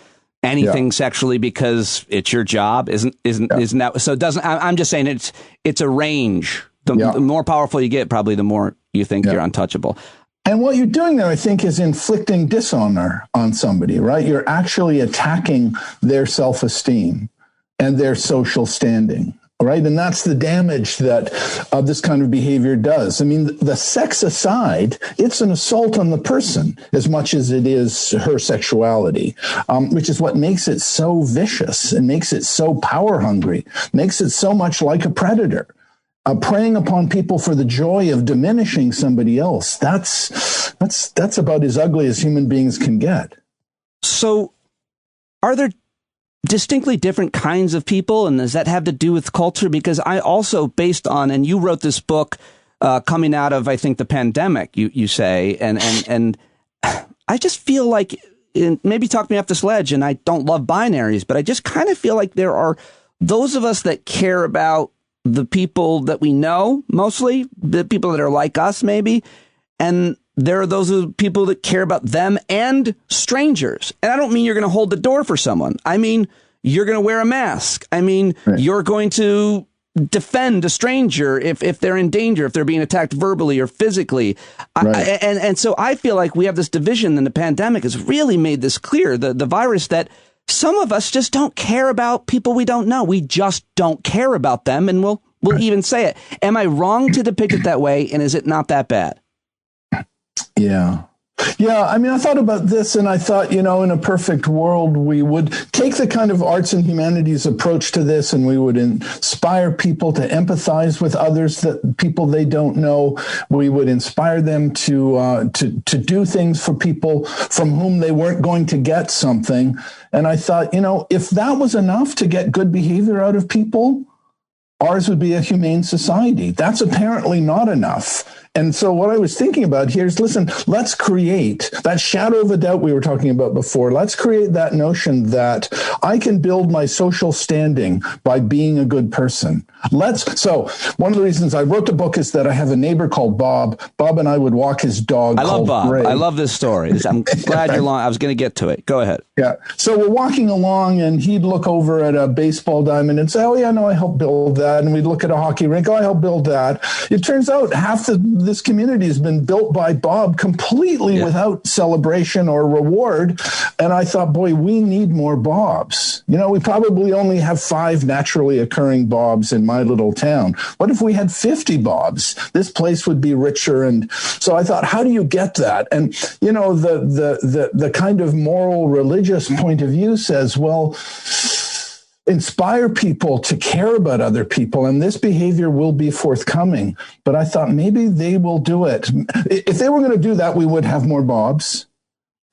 Speaker 1: anything sexually because it's your job. Isn't that so? It doesn't. I'm just saying it's a range. The more powerful you get, probably the more you think you're untouchable.
Speaker 14: And what you're doing there, I think, is inflicting dishonor on somebody, right? You're actually attacking their self-esteem and their social standing, right? And that's the damage that this kind of behavior does. I mean, the sex aside, it's an assault on the person as much as it is her sexuality, which is what makes it so vicious and makes it so power hungry, makes it so much like a predator. Preying upon people for the joy of diminishing somebody else. That's about as ugly as human beings can get.
Speaker 1: So are there distinctly different kinds of people, and does that have to do with culture? Because I also, based on, and you wrote this book coming out of, I think, the pandemic, you say, and I just feel like, maybe talk me off this ledge, and I don't love binaries, but I just kind of feel like there are those of us that care about the people that we know, mostly the people that are like us, maybe. And there are those people that care about them and strangers. And I don't mean you're going to hold the door for someone. I mean, you're going to wear a mask. I mean, you're going to defend a stranger if they're in danger, if they're being attacked verbally or physically. And so I feel like we have this division, and the pandemic has really made this clear, the virus, that some of us just don't care about people we don't know. We just don't care about them, and we'll even say it. Am I wrong to depict it that way, and is it not that bad?
Speaker 14: Yeah. I mean, I thought about this, and I thought, in a perfect world, we would take the kind of arts and humanities approach to this, and we would inspire people to empathize with others, that people they don't know. We would inspire them to do things for people from whom they weren't going to get something. And I thought, if that was enough to get good behavior out of people, ours would be a humane society. That's apparently not enough. And so what I was thinking about here is, listen, let's create that shadow of a doubt we were talking about before. Let's create that notion that I can build my social standing by being a good person. So one of the reasons I wrote the book is that I have a neighbor called Bob. Bob and I would walk his dog.
Speaker 1: I love Bob.
Speaker 14: Ray.
Speaker 1: I love this story. I'm glad you're long. I was going to get to it. Go ahead.
Speaker 14: Yeah. So we're walking along and he'd look over at a baseball diamond and say, oh, yeah, no, I helped build that. And we'd look at a hockey rink. Oh, I helped build that. It turns out half this community has been built by Bob completely without celebration or reward. And I thought, boy, we need more Bobs. We probably only have 5 naturally occurring Bobs in my little town. What if we had 50 Bobs? This place would be richer. And so I thought, how do you get that? And, the kind of moral religious point of view says, well, inspire people to care about other people, and this behavior will be forthcoming. But I thought maybe they will do it. If they were going to do that, we would have more Bobs.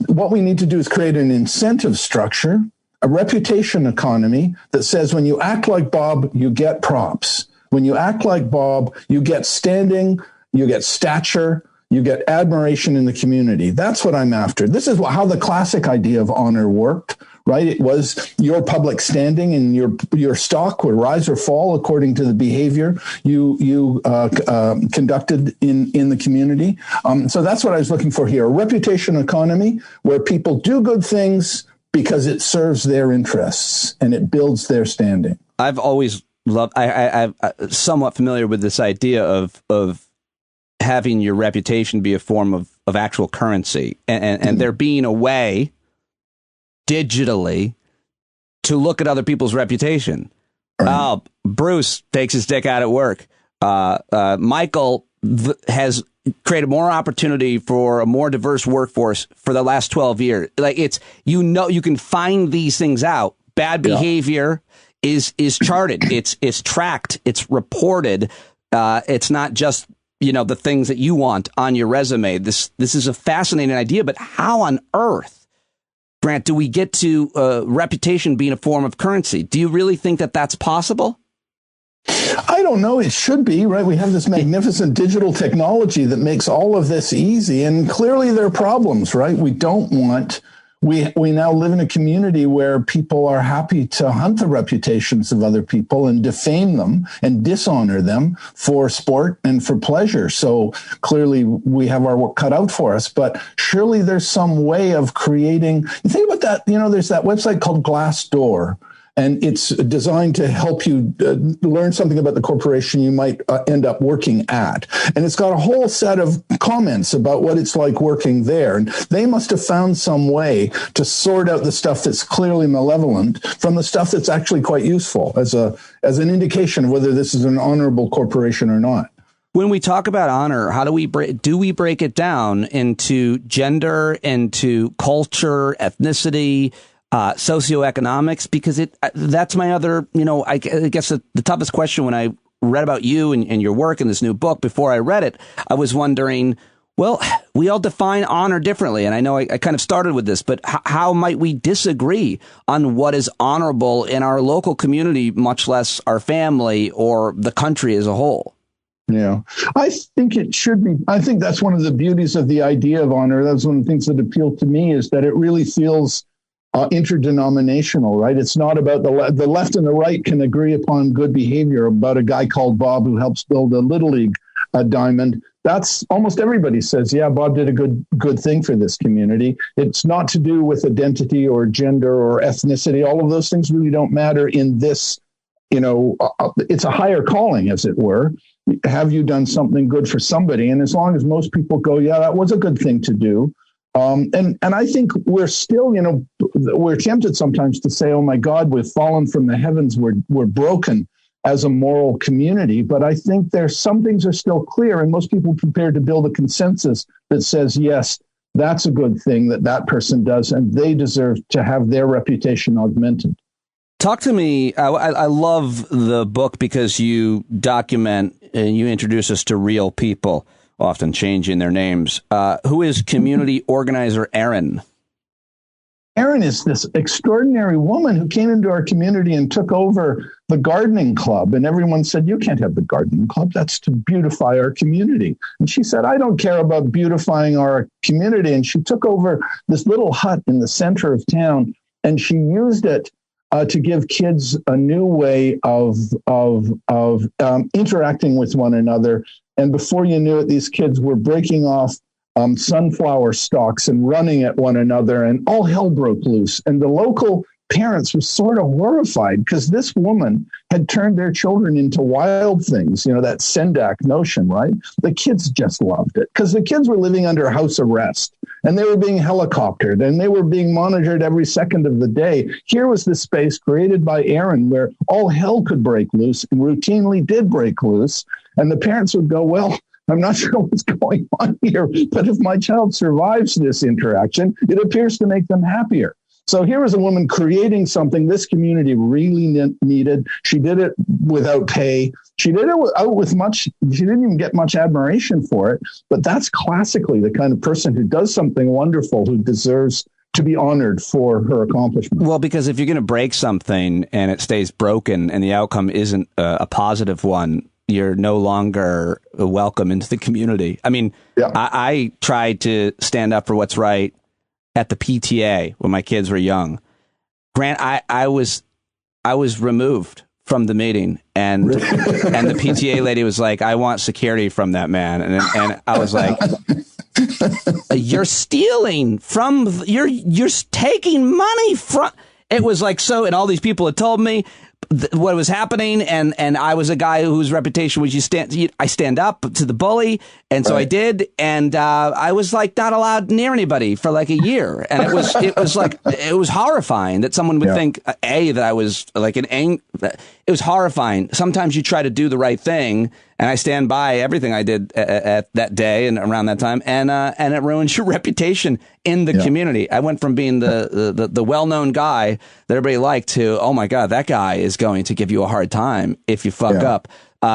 Speaker 14: What we need to do is create an incentive structure, a reputation economy that says when you act like Bob, you get props. When you act like Bob, you get standing, you get stature, you get admiration in the community. That's what I'm after. This is how the classic idea of honor worked, right? It was your public standing and your stock would rise or fall according to the behavior you conducted in the community. So that's what I was looking for here. A reputation economy where people do good things because it serves their interests and it builds their standing.
Speaker 1: I've always loved, I'm somewhat familiar with this idea of having your reputation be a form of actual currency and there being a way digitally to look at other people's reputation. Right. Bruce takes his dick out at work. Michael has created more opportunity for a more diverse workforce for the last 12 years. Like you can find these things out. Bad behavior is charted. It's tracked. It's reported. It's not just, the things that you want on your resume. This is a fascinating idea, but how on earth, Grant, do we get to reputation being a form of currency? Do you really think that that's possible?
Speaker 14: I don't know. It should be, right? We have this magnificent digital technology that makes all of this easy. And clearly there are problems, right? We now live in a community where people are happy to hunt the reputations of other people and defame them and dishonor them for sport and for pleasure. So clearly we have our work cut out for us, but surely there's some way of creating, you think about that, there's that website called Glassdoor. And it's designed to help you learn something about the corporation you might end up working at. And it's got a whole set of comments about what it's like working there. And they must have found some way to sort out the stuff that's clearly malevolent from the stuff that's actually quite useful as an indication of whether this is an honorable corporation or not.
Speaker 1: When we talk about honor, how do we break it down into gender, into culture, ethnicity, socioeconomics, because that's my other, I guess the toughest question when I read about you and your work in this new book. Before I read it, I was wondering, well, we all define honor differently. And I know I kind of started with this, but how might we disagree on what is honorable in our local community, much less our family or the country as a whole?
Speaker 14: Yeah, I think it should be. I think that's one of the beauties of the idea of honor. That's one of the things that appealed to me, is that it really feels interdenominational, right? It's not about the left and the right can agree upon good behavior about a guy called Bob who helps build a Little League diamond. That's almost everybody says, yeah, Bob did a good thing for this community. It's not to do with identity or gender or ethnicity. All of those things really don't matter in this, it's a higher calling, as it were. Have you done something good for somebody? And as long as most people go, yeah, that was a good thing to do. And I think we're still, we're tempted sometimes to say, oh my God, we've fallen from the heavens. We're broken as a moral community. But I think there's some things are still clear, and most people are prepared to build a consensus that says, yes, that's a good thing that person does, and they deserve to have their reputation augmented.
Speaker 1: Talk to me. I love the book because you document and you introduce us to real people, often changing their names. Who is community organizer Aaron?
Speaker 14: Erin is this extraordinary woman who came into our community and took over the gardening club. And everyone said, you can't have the gardening club. That's to beautify our community. And she said, I don't care about beautifying our community. And she took over this little hut in the center of town, and she used it to give kids a new way of interacting with one another. And before you knew it, these kids were breaking off sunflower stalks and running at one another, and all hell broke loose. And the local parents were sort of horrified because this woman had turned their children into wild things, that Sendak notion, right? The kids just loved it because the kids were living under house arrest, and they were being helicoptered, and they were being monitored every second of the day. Here was this space created by Erin where all hell could break loose, and routinely did break loose. And the parents would go, well, I'm not sure what's going on here, but if my child survives this interaction, it appears to make them happier. So here was a woman creating something this community really needed. She did it without pay. She did it with much, she didn't even get much admiration for it, but that's classically the kind of person who does something wonderful, who deserves to be honored for her accomplishment.
Speaker 1: Well, because if you're going to break something and it stays broken and the outcome isn't a positive one, you're no longer welcome into the community. I mean, I tried to stand up for what's right at the PTA when my kids were young. Grant, I was removed from the meeting, and and the PTA lady was like, I want security from that man. And I was like, you're stealing from, you're taking money from, it was like, so, and all these people had told me what was happening, and I was a guy whose reputation was I stand up to the bully, and so I did, and I was like not allowed near anybody for like a year, and it was horrifying that someone would think that I was like it was horrifying. Sometimes you try to do the right thing, and I stand by everything I did at that day and around that time, and it ruins your reputation in the community. I went from being the well-known guy that everybody liked to, oh my God, that guy is going to give you a hard time if you fuck up.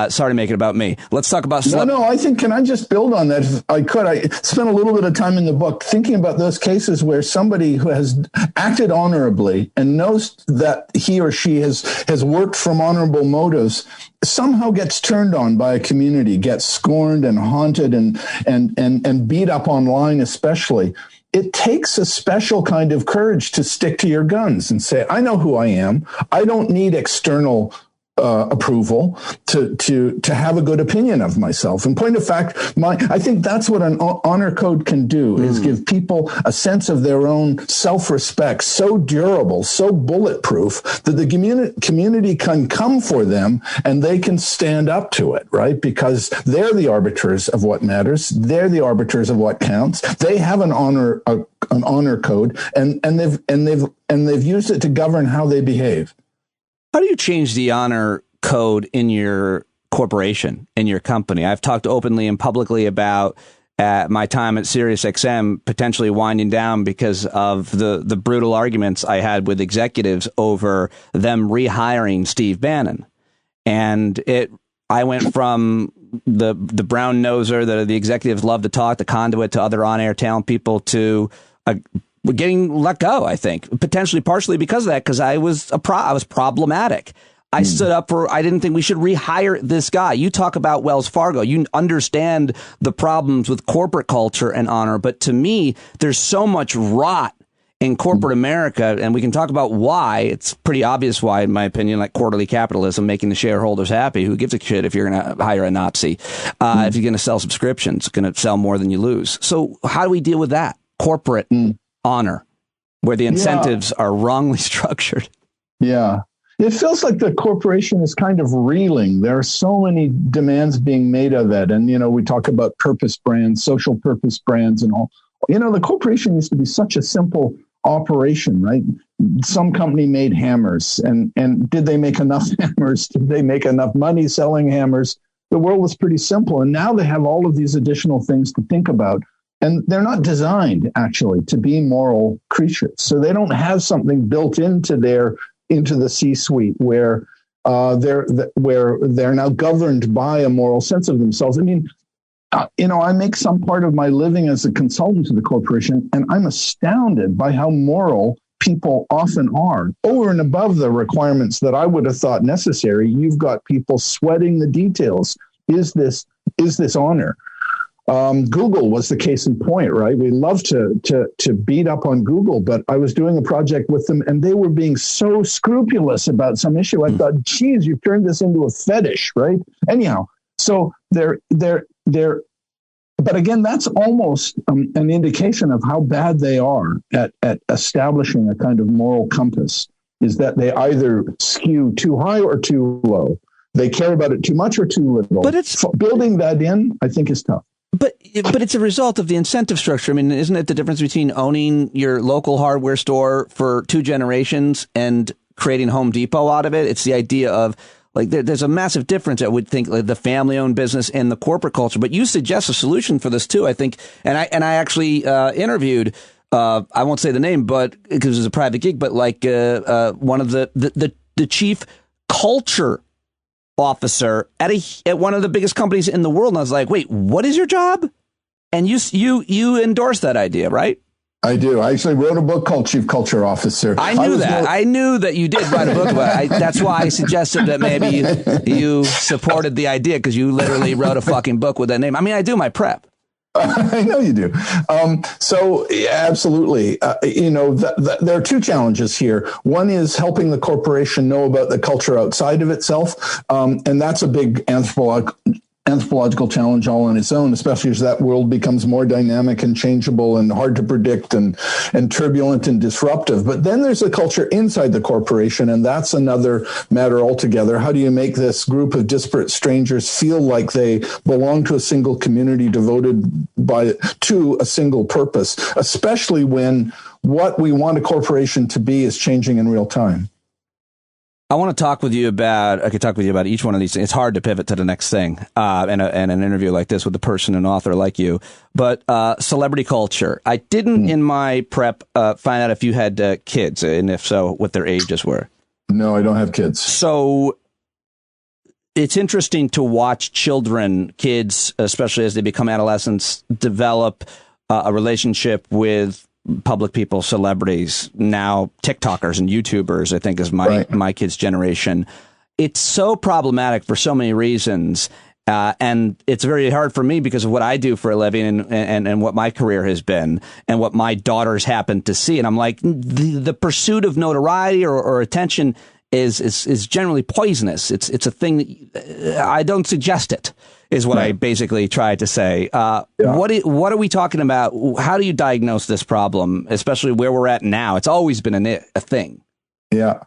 Speaker 1: Sorry to make it about me. Let's talk about...
Speaker 14: No, I think, can I just build on that? If I could, I spent a little bit of time in the book thinking about those cases where somebody who has acted honorably and knows that he or she has worked from honorable motives somehow gets turned on by a community, gets scorned and haunted and beat up online especially. It takes a special kind of courage to stick to your guns and say, I know who I am. I don't need external approval to have a good opinion of myself. In point of fact, I think that's what an honor code can do, is give people a sense of their own self-respect, so durable, so bulletproof that the community can come for them and they can stand up to it, right? Because they're the arbiters of what matters. They're the arbiters of what counts. They have an honor code, and they've used it to govern how they behave.
Speaker 1: How do you change the honor code in your corporation, in your company? I've talked openly and publicly about my time at SiriusXM potentially winding down because of the brutal arguments I had with executives over them rehiring Steve Bannon. And I went from the brown noser that the executives love to talk, the conduit to other on-air talent people, to getting let go, I think, potentially partially because of that, because I was problematic. I stood up for, I didn't think we should rehire this guy. You talk about Wells Fargo. You understand the problems with corporate culture and honor. But to me, there's so much rot in corporate America, and we can talk about why. It's pretty obvious why, in my opinion, like quarterly capitalism, making the shareholders happy. Who gives a shit if you're going to hire a Nazi? If you're going to sell subscriptions, it's going to sell more than you lose. So how do we deal with that? Corporate honor, where the incentives are wrongly structured.
Speaker 14: Yeah. It feels like the corporation is kind of reeling. There are so many demands being made of it. And, we talk about purpose brands, social purpose brands and all. The corporation used to be such a simple operation, right? Some company made hammers, and did they make enough hammers? Did they make enough money selling hammers? The world was pretty simple. And now they have all of these additional things to think about. And they're not designed, actually, to be moral creatures. So they don't have something built into the C-suite where they're now governed by a moral sense of themselves. I mean, I make some part of my living as a consultant to the corporation, and I'm astounded by how moral people often are. Over and above the requirements that I would have thought necessary, you've got people sweating the details. Is this honor? Google was the case in point, right? We love to beat up on Google, but I was doing a project with them and they were being so scrupulous about some issue. I thought, geez, you've turned this into a fetish, right? Anyhow, so they're, but again, that's almost an indication of how bad they are at establishing a kind of moral compass, is that they either skew too high or too low. They care about it too much or too little. But building that in, I think, is tough.
Speaker 1: But it's a result of the incentive structure. I mean, isn't it the difference between owning your local hardware store for 2 generations and creating Home Depot out of it? It's the idea of, like, there's a massive difference, I would think, like the family-owned business and the corporate culture. But you suggest a solution for this too, I think. And I actually interviewed, I won't say the name, but because it was a private gig, but like one of the chief culture officer at one of the biggest companies in the world. And I was like, wait, what is your job? And you endorsed that idea, right?
Speaker 14: I do. I actually wrote a book called Chief Culture Officer.
Speaker 1: I knew that you did write a book about it. That's why I suggested that maybe you supported the idea, because you literally wrote a fucking book with that name. I mean, I do my prep.
Speaker 14: I know you do. So yeah, absolutely. There are 2 challenges here. One is helping the corporation know about the culture outside of itself. And that's a big anthropological challenge all on its own, especially as that world becomes more dynamic and changeable and hard to predict and turbulent and disruptive. But then there's a culture inside the corporation, and that's another matter altogether. How do you make this group of disparate strangers feel like they belong to a single community devoted to a single purpose, especially when what we want a corporation to be is changing in real time?
Speaker 1: I want to talk with you about, I could talk with you about each one of these things. It's hard to pivot to the next thing in an interview like this with a person, an author like you. But celebrity culture. I didn't in my prep find out if you had kids, and if so, what their ages were.
Speaker 14: No, I don't have kids.
Speaker 1: So it's interesting to watch kids, especially as they become adolescents, develop a relationship with public people, celebrities, now TikTokers and YouTubers, I think is my kids' generation. It's so problematic for so many reasons. And it's very hard for me because of what I do for a living and what my career has been and what my daughters happen to see. And I'm like, the pursuit of notoriety or attention is generally poisonous. It's a thing that I don't suggest it, is what I basically tried to say. What are we talking about? How do you diagnose this problem, especially where we're at now? It's always been a thing.
Speaker 14: Yeah.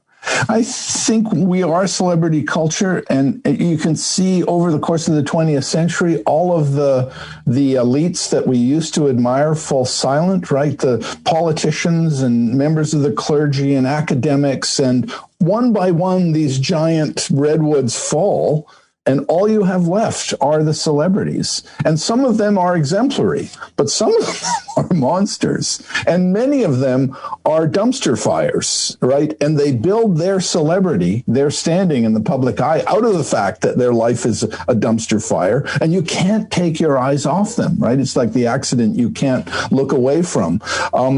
Speaker 14: I think we are celebrity culture, and you can see over the course of the 20th century, all of the elites that we used to admire fall silent, right? The politicians and members of the clergy and academics, and one by one, these giant redwoods fall. And all you have left are the celebrities. And some of them are exemplary, but some of them are monsters. And many of them are dumpster fires, right? And they build their celebrity, their standing in the public eye, out of the fact that their life is a dumpster fire. And you can't take your eyes off them, right? It's like the accident you can't look away from,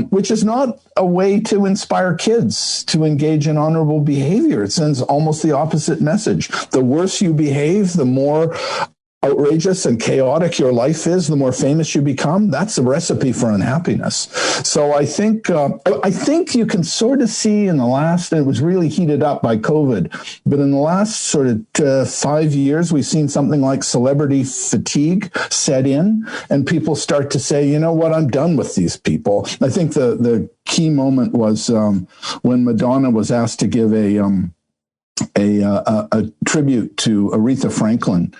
Speaker 14: which is not a way to inspire kids to engage in honorable behavior. It sends almost the opposite message. The worse you behave, the more outrageous and chaotic your life is, the more famous you become. That's a recipe for unhappiness. So I think you can sort of see in the last, and it was really heated up by COVID, but in the last sort of 5 years, we've seen something like celebrity fatigue set in, and people start to say, you know what, I'm done with these people. I think the key moment was when Madonna was asked to give a tribute to Aretha Franklin.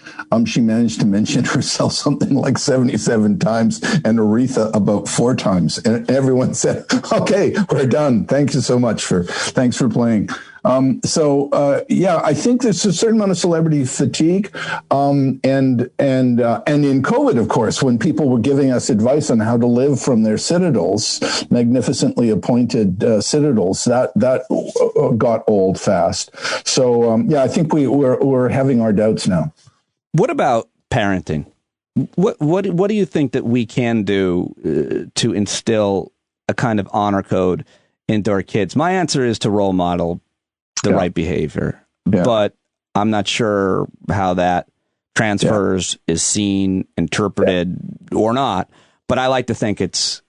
Speaker 14: She managed to mention herself something like 77 times and Aretha about 4 times. And everyone said, okay, we're done. Thank you so much thanks for playing. I think there's a certain amount of celebrity fatigue. And in COVID, of course, when people were giving us advice on how to live from their citadels, magnificently appointed citadels, that got old fast. So, I think we're having our doubts now.
Speaker 1: What about parenting? What do you think that we can do to instill a kind of honor code into our kids? My answer is to role model the right behavior, but I'm not sure how that transfers, is seen, interpreted, or not. But I like to think it's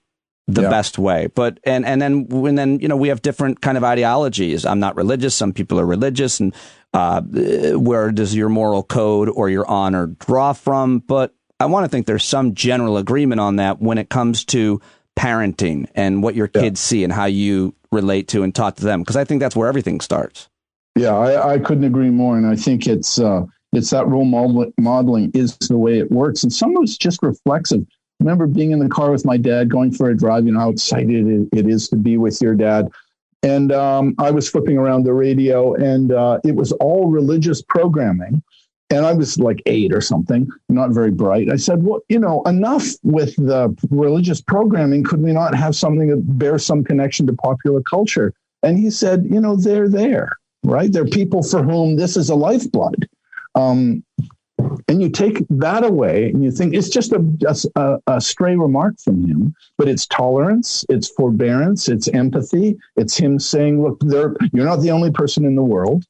Speaker 1: the best way. But and then we have different kind of ideologies. I'm not religious. Some people are religious, and where does your moral code or your honor draw from? But I want to think there's some general agreement on that when it comes to parenting and what your kids see and how you relate to and talk to them, because I think that's where everything starts.
Speaker 14: Yeah, I couldn't agree more, and I think it's that role modeling is the way it works, and some of it's just reflexive. I remember being in the car with my dad, going for a drive. You know how excited it is to be with your dad, and I was flipping around the radio, and it was all religious programming. And I was like 8 or something, not very bright. I said, well, enough with the religious programming. Could we not have something that bears some connection to popular culture? And he said, they're there, right? They're people for whom this is a lifeblood. And you take that away and you think it's just a stray remark from him, but it's tolerance, it's forbearance, it's empathy. It's him saying, look, you're not the only person in the world.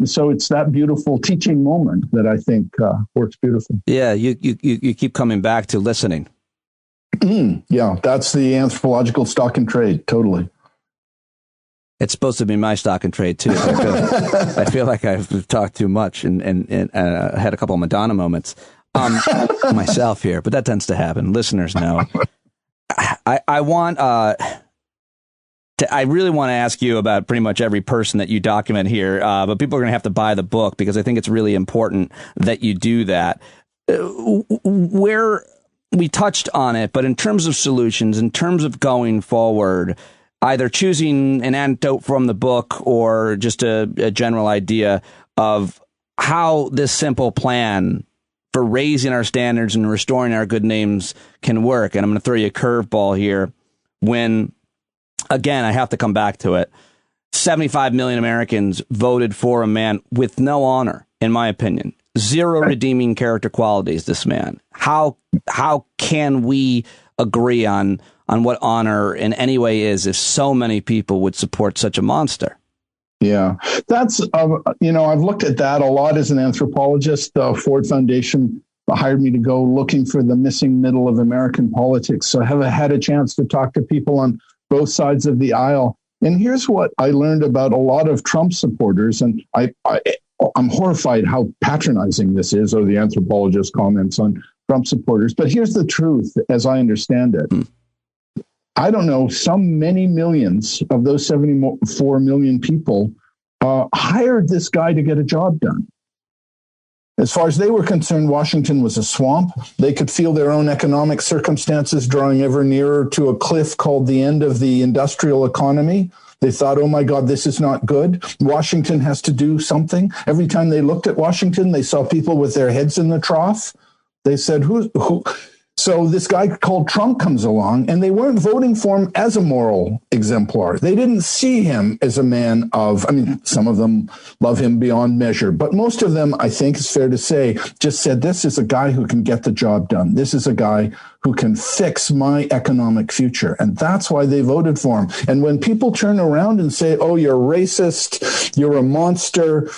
Speaker 14: So it's that beautiful teaching moment that I think works beautifully.
Speaker 1: Yeah, you keep coming back to listening.
Speaker 14: Yeah, that's the anthropological stock and trade. Totally.
Speaker 1: It's supposed to be my stock and trade too. I feel like I've talked too much and had a couple of Madonna moments myself here, but that tends to happen. Listeners know. I really want to ask you about pretty much every person that you document here, but people are going to have to buy the book because I think it's really important that you do that. Where we touched on it, but in terms of solutions, in terms of going forward, either choosing an anecdote from the book or just a general idea of how this simple plan for raising our standards and restoring our good names can work. And I'm going to throw you a curveball here when, again, I have to come back to it. 75 million Americans voted for a man with no honor, in my opinion. Zero redeeming character qualities, this man. How can we agree on what honor in any way is if so many people would support such a monster?
Speaker 14: Yeah, that's, I've looked at that a lot as an anthropologist. The Ford Foundation hired me to go looking for the missing middle of American politics. So I have had a chance to talk to people on both sides of the aisle. And here's what I learned about a lot of Trump supporters. And I'm horrified how patronizing this is, or the anthropologist comments on Trump supporters. But here's the truth, as I understand it. I don't know, many millions of those 74 million people hired this guy to get a job done. As far as they were concerned, Washington was a swamp. They could feel their own economic circumstances drawing ever nearer to a cliff called the end of the industrial economy. They thought, oh, my God, this is not good. Washington has to do something. Every time they looked at Washington, they saw people with their heads in the trough. They said, who? So this guy called Trump comes along, and they weren't voting for him as a moral exemplar. They didn't see him as a man of, some of them love him beyond measure, but most of them, I think it's fair to say, just said, this is a guy who can get the job done. This is a guy who can fix my economic future. And that's why they voted for him. And when people turn around and say, oh, you're racist, you're a monster,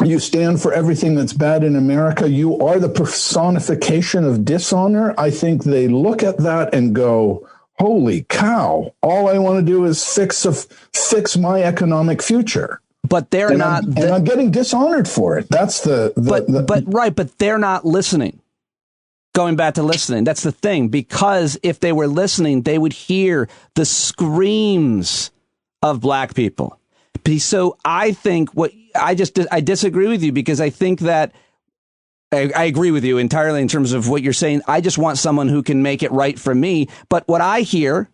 Speaker 14: you stand for everything that's bad in America, you are the personification of dishonor, I think they look at that and go, holy cow, all I want to do is fix my economic future.
Speaker 1: But they're not...
Speaker 14: and I'm getting dishonored for it. That's
Speaker 1: But they're not listening. Going back to listening, that's the thing. Because if they were listening, they would hear the screams of black people. So I think I disagree with you, because I think that I agree with you entirely in terms of what you're saying. I just want someone who can make it right for me. But what I hear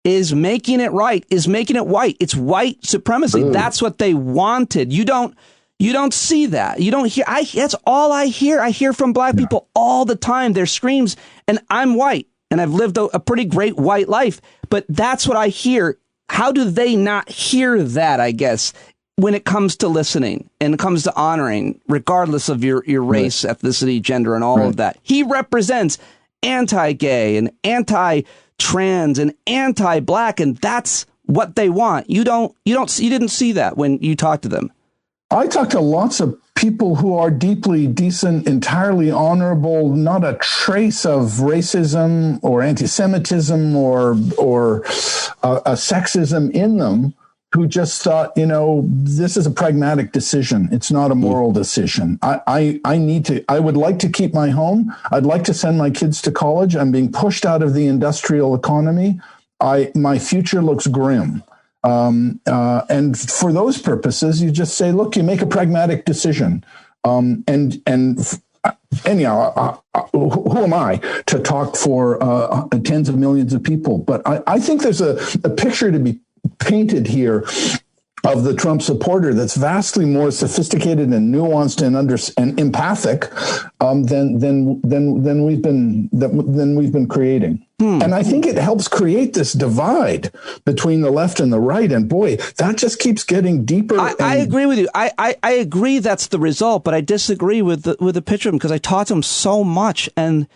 Speaker 1: is making it right, is making it white. It's white supremacy. Ooh. That's what they wanted. You don't see that. You don't hear. That's all I hear. I hear from black people all the time. Their screams, and I'm white, and I've lived a pretty great white life. But that's what I hear. How do they not hear that, I guess, when it comes to listening and it comes to honoring, regardless of your race, ethnicity, gender, and all of that? He represents anti-gay and anti-trans and anti-black, and that's what they want. You didn't see that when you talked to them.
Speaker 14: I talk to lots of people who are deeply decent, entirely honorable, not a trace of racism or anti-Semitism or a sexism in them, who just thought, this is a pragmatic decision. It's not a moral decision. I would like to keep my home. I'd like to send my kids to college. I'm being pushed out of the industrial economy. My future looks grim. And for those purposes, you just say, look, you make a pragmatic decision. Anyhow, who am I to talk for tens of millions of people? But I think there's a picture to be painted here of the Trump supporter that's vastly more sophisticated and nuanced and empathic than we've been creating. And I think it helps create this divide between the left and the right. And boy, that just keeps getting deeper.
Speaker 1: I agree with you. I agree that's the result, but I disagree with the picture of him because I taught him so much, and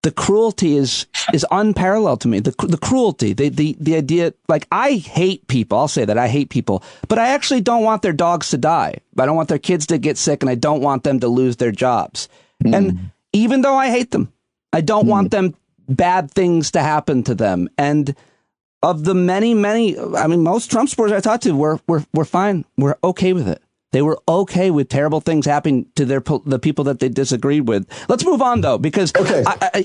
Speaker 1: the cruelty is unparalleled to me. The cruelty, the idea, like, I hate people. I'll say that I hate people, but I actually don't want their dogs to die. I don't want their kids to get sick, and I don't want them to lose their jobs. And even though I hate them, I don't want them bad things to happen to them. And of the many, most Trump supporters I talked to were fine. We're okay with it. They were okay with terrible things happening to the people that they disagreed with. Let's move on, though, because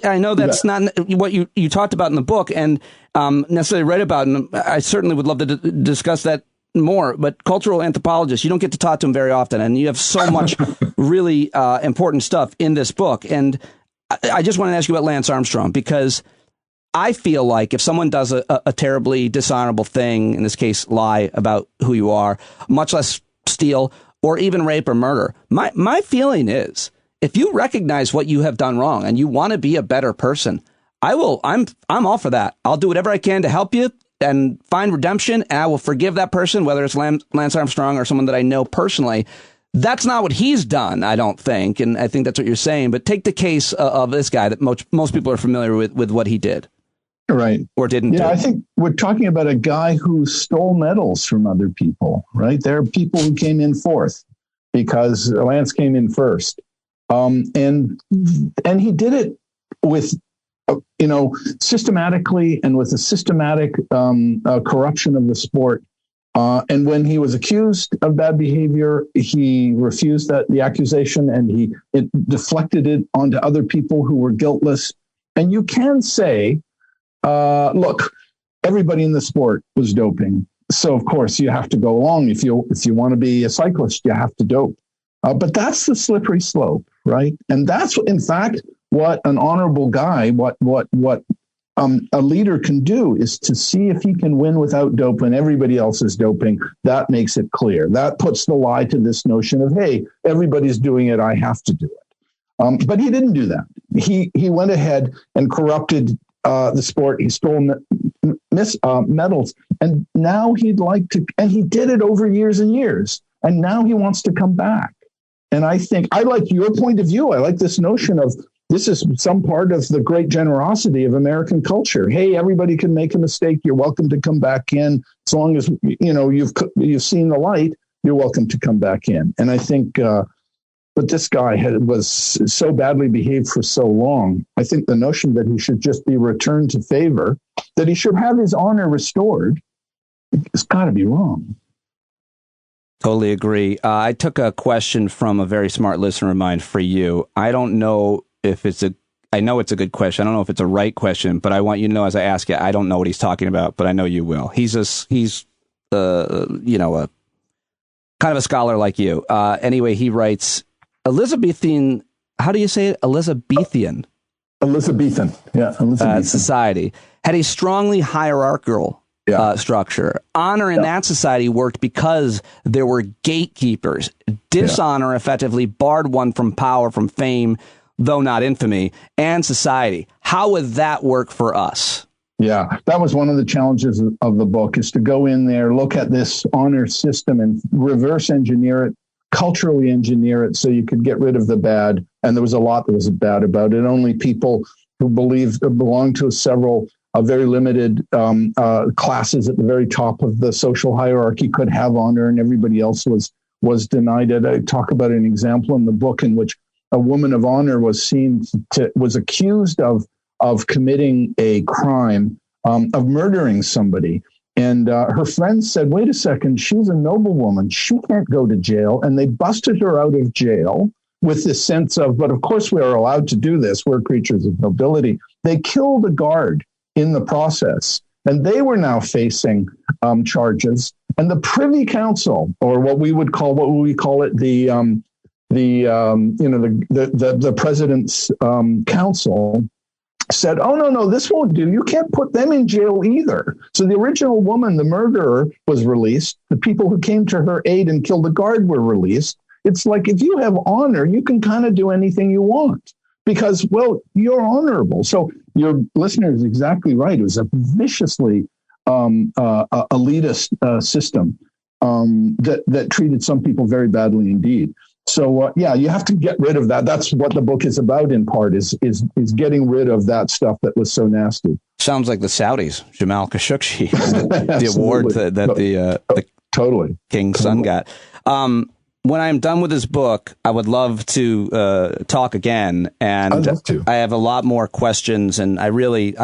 Speaker 1: I know that's not what you talked about in the book and necessarily read about, and I certainly would love to discuss that more. But cultural anthropologist, you don't get to talk to him very often, and you have so much really important stuff in this book. And I just want to ask you about Lance Armstrong, because I feel like if someone does a terribly dishonorable thing, in this case, lie about who you are, much less steal or even rape or murder, my feeling is if you recognize what you have done wrong and you want to be a better person, I'm all for that. I'll do whatever I can to help you and find redemption, and I will forgive that person, whether it's Lance Armstrong or someone that I know personally. That's not what he's done, I don't think, and I think that's what you're saying. But take the case of this guy that most people are familiar with what he did.
Speaker 14: Right.
Speaker 1: Or didn't do.
Speaker 14: I think we're talking about a guy who stole medals from other people, right? There are people who came in fourth because Lance came in first. And he did it with, systematically and with a systematic corruption of the sport. And when he was accused of bad behavior, he refused the accusation and he deflected it onto other people who were guiltless. And you can say, look, everybody in the sport was doping. So, of course, you have to go along. If you want to be a cyclist, you have to dope. But that's the slippery slope, right? And that's, in fact, what an honorable guy, what a leader can do is to see if he can win without dope when everybody else is doping. That makes it clear. That puts the lie to this notion of, hey, everybody's doing it, I have to do it. But he didn't do that. He went ahead and corrupted the sport. He stole medals, and now he'd like to, and he did it over years and years, and now he wants to come back. And I think I like your point of view. I like this notion of this is some part of the great generosity of American culture. Hey, everybody can make a mistake. You're welcome to come back in as long as you've seen the light. You're welcome to come back in. And I think. But this guy was so badly behaved for so long. I think the notion that he should just be returned to favor, that he should have his honor restored, it's got to be wrong.
Speaker 1: Totally agree. I took a question from a very smart listener of mine for you. I don't know if I know it's a good question. I don't know if it's a right question, but I want you to know as I ask it, I don't know what he's talking about, but I know you will. He's a kind of a scholar like you. Anyway, he writes, Elizabethan, how do you say it? Elizabethan.
Speaker 14: Yeah. Elizabethan.
Speaker 1: Society had a strongly hierarchical structure. Honor in that society worked because there were gatekeepers. Dishonor effectively barred one from power, from fame, though not infamy, and society. How would that work for us?
Speaker 14: Yeah, that was one of the challenges of the book, is to go in there, look at this honor system and reverse engineer it, culturally engineer it so you could get rid of the bad. And there was a lot that was bad about it. Only people who belonged to several very limited classes at the very top of the social hierarchy could have honor, and everybody else was denied it. I talk about an example in the book in which a woman of honor was accused of committing a crime, of murdering somebody. And her friends said, wait a second, she's a noblewoman. She can't go to jail. And they busted her out of jail with this sense of, but of course we are allowed to do this. We're creatures of nobility. They killed a guard in the process. And they were now facing charges. And the Privy Council, or what we call it, the president's council, said, oh, no, this won't do. You can't put them in jail either. So the original woman, the murderer, was released. The people who came to her aid and killed the guard were released. It's like, if you have honor, you can kind of do anything you want because, well, you're honorable. So your listener is exactly right. It was a viciously elitist system that treated some people very badly indeed. So, you have to get rid of that. That's what the book is about, in part, is getting rid of that stuff that was so nasty.
Speaker 1: Sounds like the Saudis, Jamal Khashoggi, the award that the
Speaker 14: totally
Speaker 1: king's son got. When I'm done with this book, I would love to talk again. And
Speaker 14: I'd love to.
Speaker 1: I have a lot more questions, and I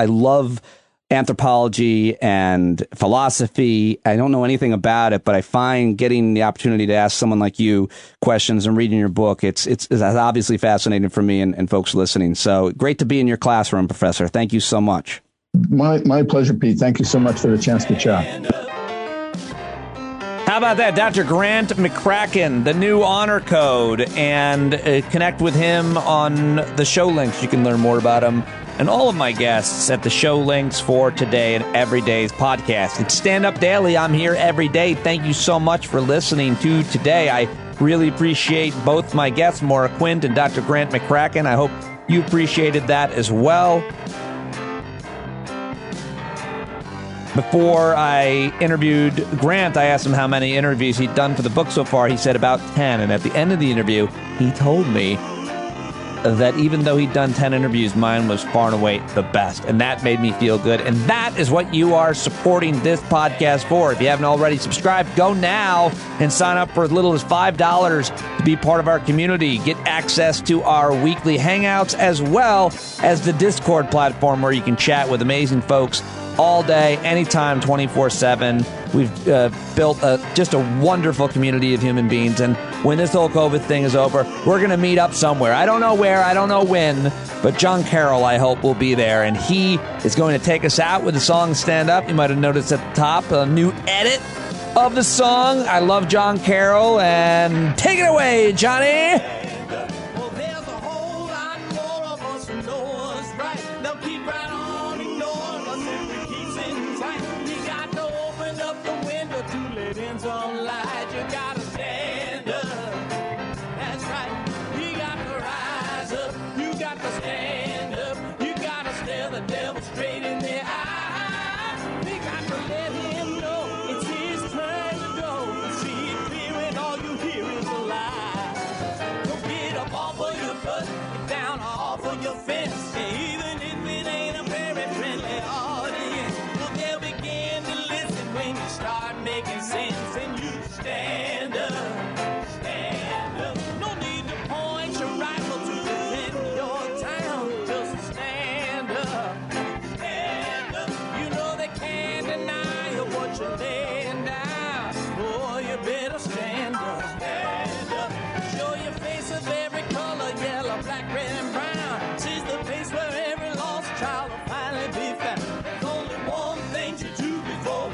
Speaker 1: love anthropology and philosophy. I don't know anything about it, but I find getting the opportunity to ask someone like you questions and reading your book, it's obviously fascinating for me and folks listening. So great to be in your classroom, Professor. Thank you so much.
Speaker 14: My pleasure, Pete. Thank you so much for the chance to chat.
Speaker 1: How about that? Dr. Grant McKracken, the new honor code, and connect with him on the show links. You can learn more about him and all of my guests at the show links for today and every day's podcast. It's Stand Up Daily. I'm here every day. Thank you so much for listening to today. I really appreciate both my guests, Maura Quint and Dr. Grant McKracken. I hope you appreciated that as well. Before I interviewed Grant, I asked him how many interviews he'd done for the book so far. He said about 10. And at the end of the interview, he told me that even though he'd done 10 interviews, mine was far and away the best. And that made me feel good. And that is what you are supporting this podcast for. If you haven't already subscribed, go now and sign up for as little as $5 to be part of our community. Get access to our weekly hangouts as well as the Discord platform where you can chat with amazing folks all day, anytime, 24/7. We've built just a wonderful community of human beings. And when this whole COVID thing is over, we're going to meet up somewhere. I don't know where, I don't know when, but John Carroll, I hope, will be there. And he is going to take us out with the song Stand Up. You might have noticed at the top a new edit of the song. I love John Carroll. And take it away, Johnny.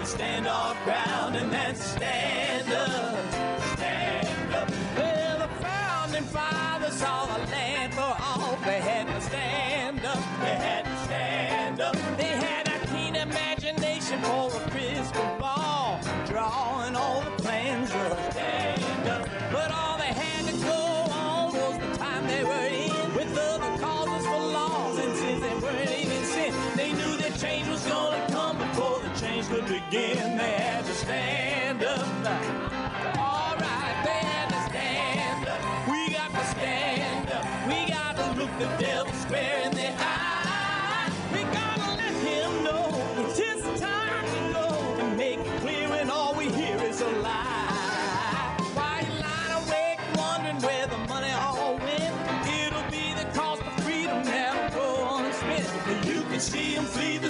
Speaker 12: Stand our ground and then stand up, stand up. Well, the founding fathers saw the land for all. They had to stand up, they had to stand up. They had a keen imagination for a crystal ball, drawing all the plans of stand up. But all they had to go on was the time they were in, with other causes for laws, and since they weren't even sin, they knew that change was gonna come before the change could begin. They had to stand up. All right, they had to stand up. We got to stand up. We got to look the devil square in the eye. We got to let him know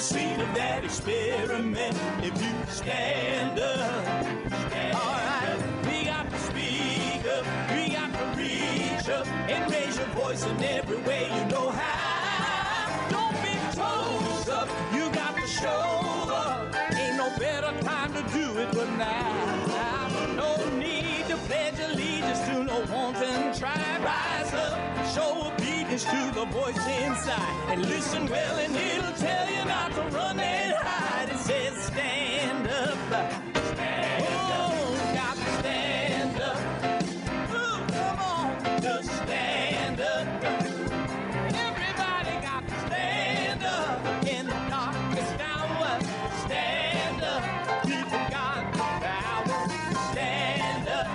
Speaker 12: seed of that experiment. If you stand up, all right, we got to speak up, we got to reach up and raise your voice in every way you know how. Don't be toes up, you got to show up. Ain't no better time to do it but now. No need to pledge allegiance to no wanton tribe. Rise up, show obedience to the voice inside, and listen well and it'll tell you not to run and hide. It says stand up, oh, got to stand up. Ooh, come on, just stand up. Everybody got to stand up in the darkest hour. Stand up, people got the power. Stand up.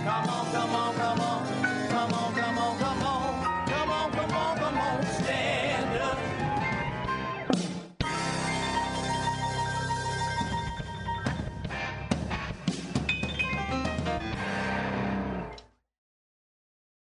Speaker 12: Come on, come on, come on. Come on, come on, come on. Come on, come on, come on. Stand up.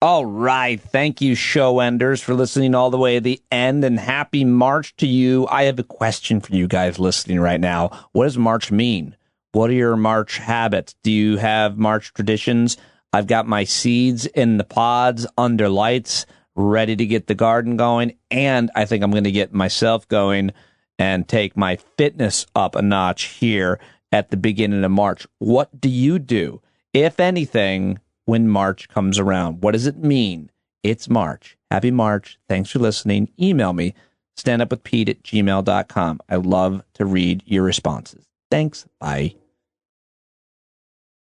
Speaker 1: All right. Thank you, show enders, for listening all the way to the end, and happy March to you. I have a question for you guys listening right now. What does March mean? What are your March habits? Do you have March traditions? I've got my seeds in the pods under lights, ready to get the garden going. And I think I'm going to get myself going and take my fitness up a notch here at the beginning of March. What do you do, if anything, when March comes around? What does it mean? It's March. Happy March. Thanks for listening. Email me, standupwithpete@gmail.com. I love to read your responses. Thanks. Bye.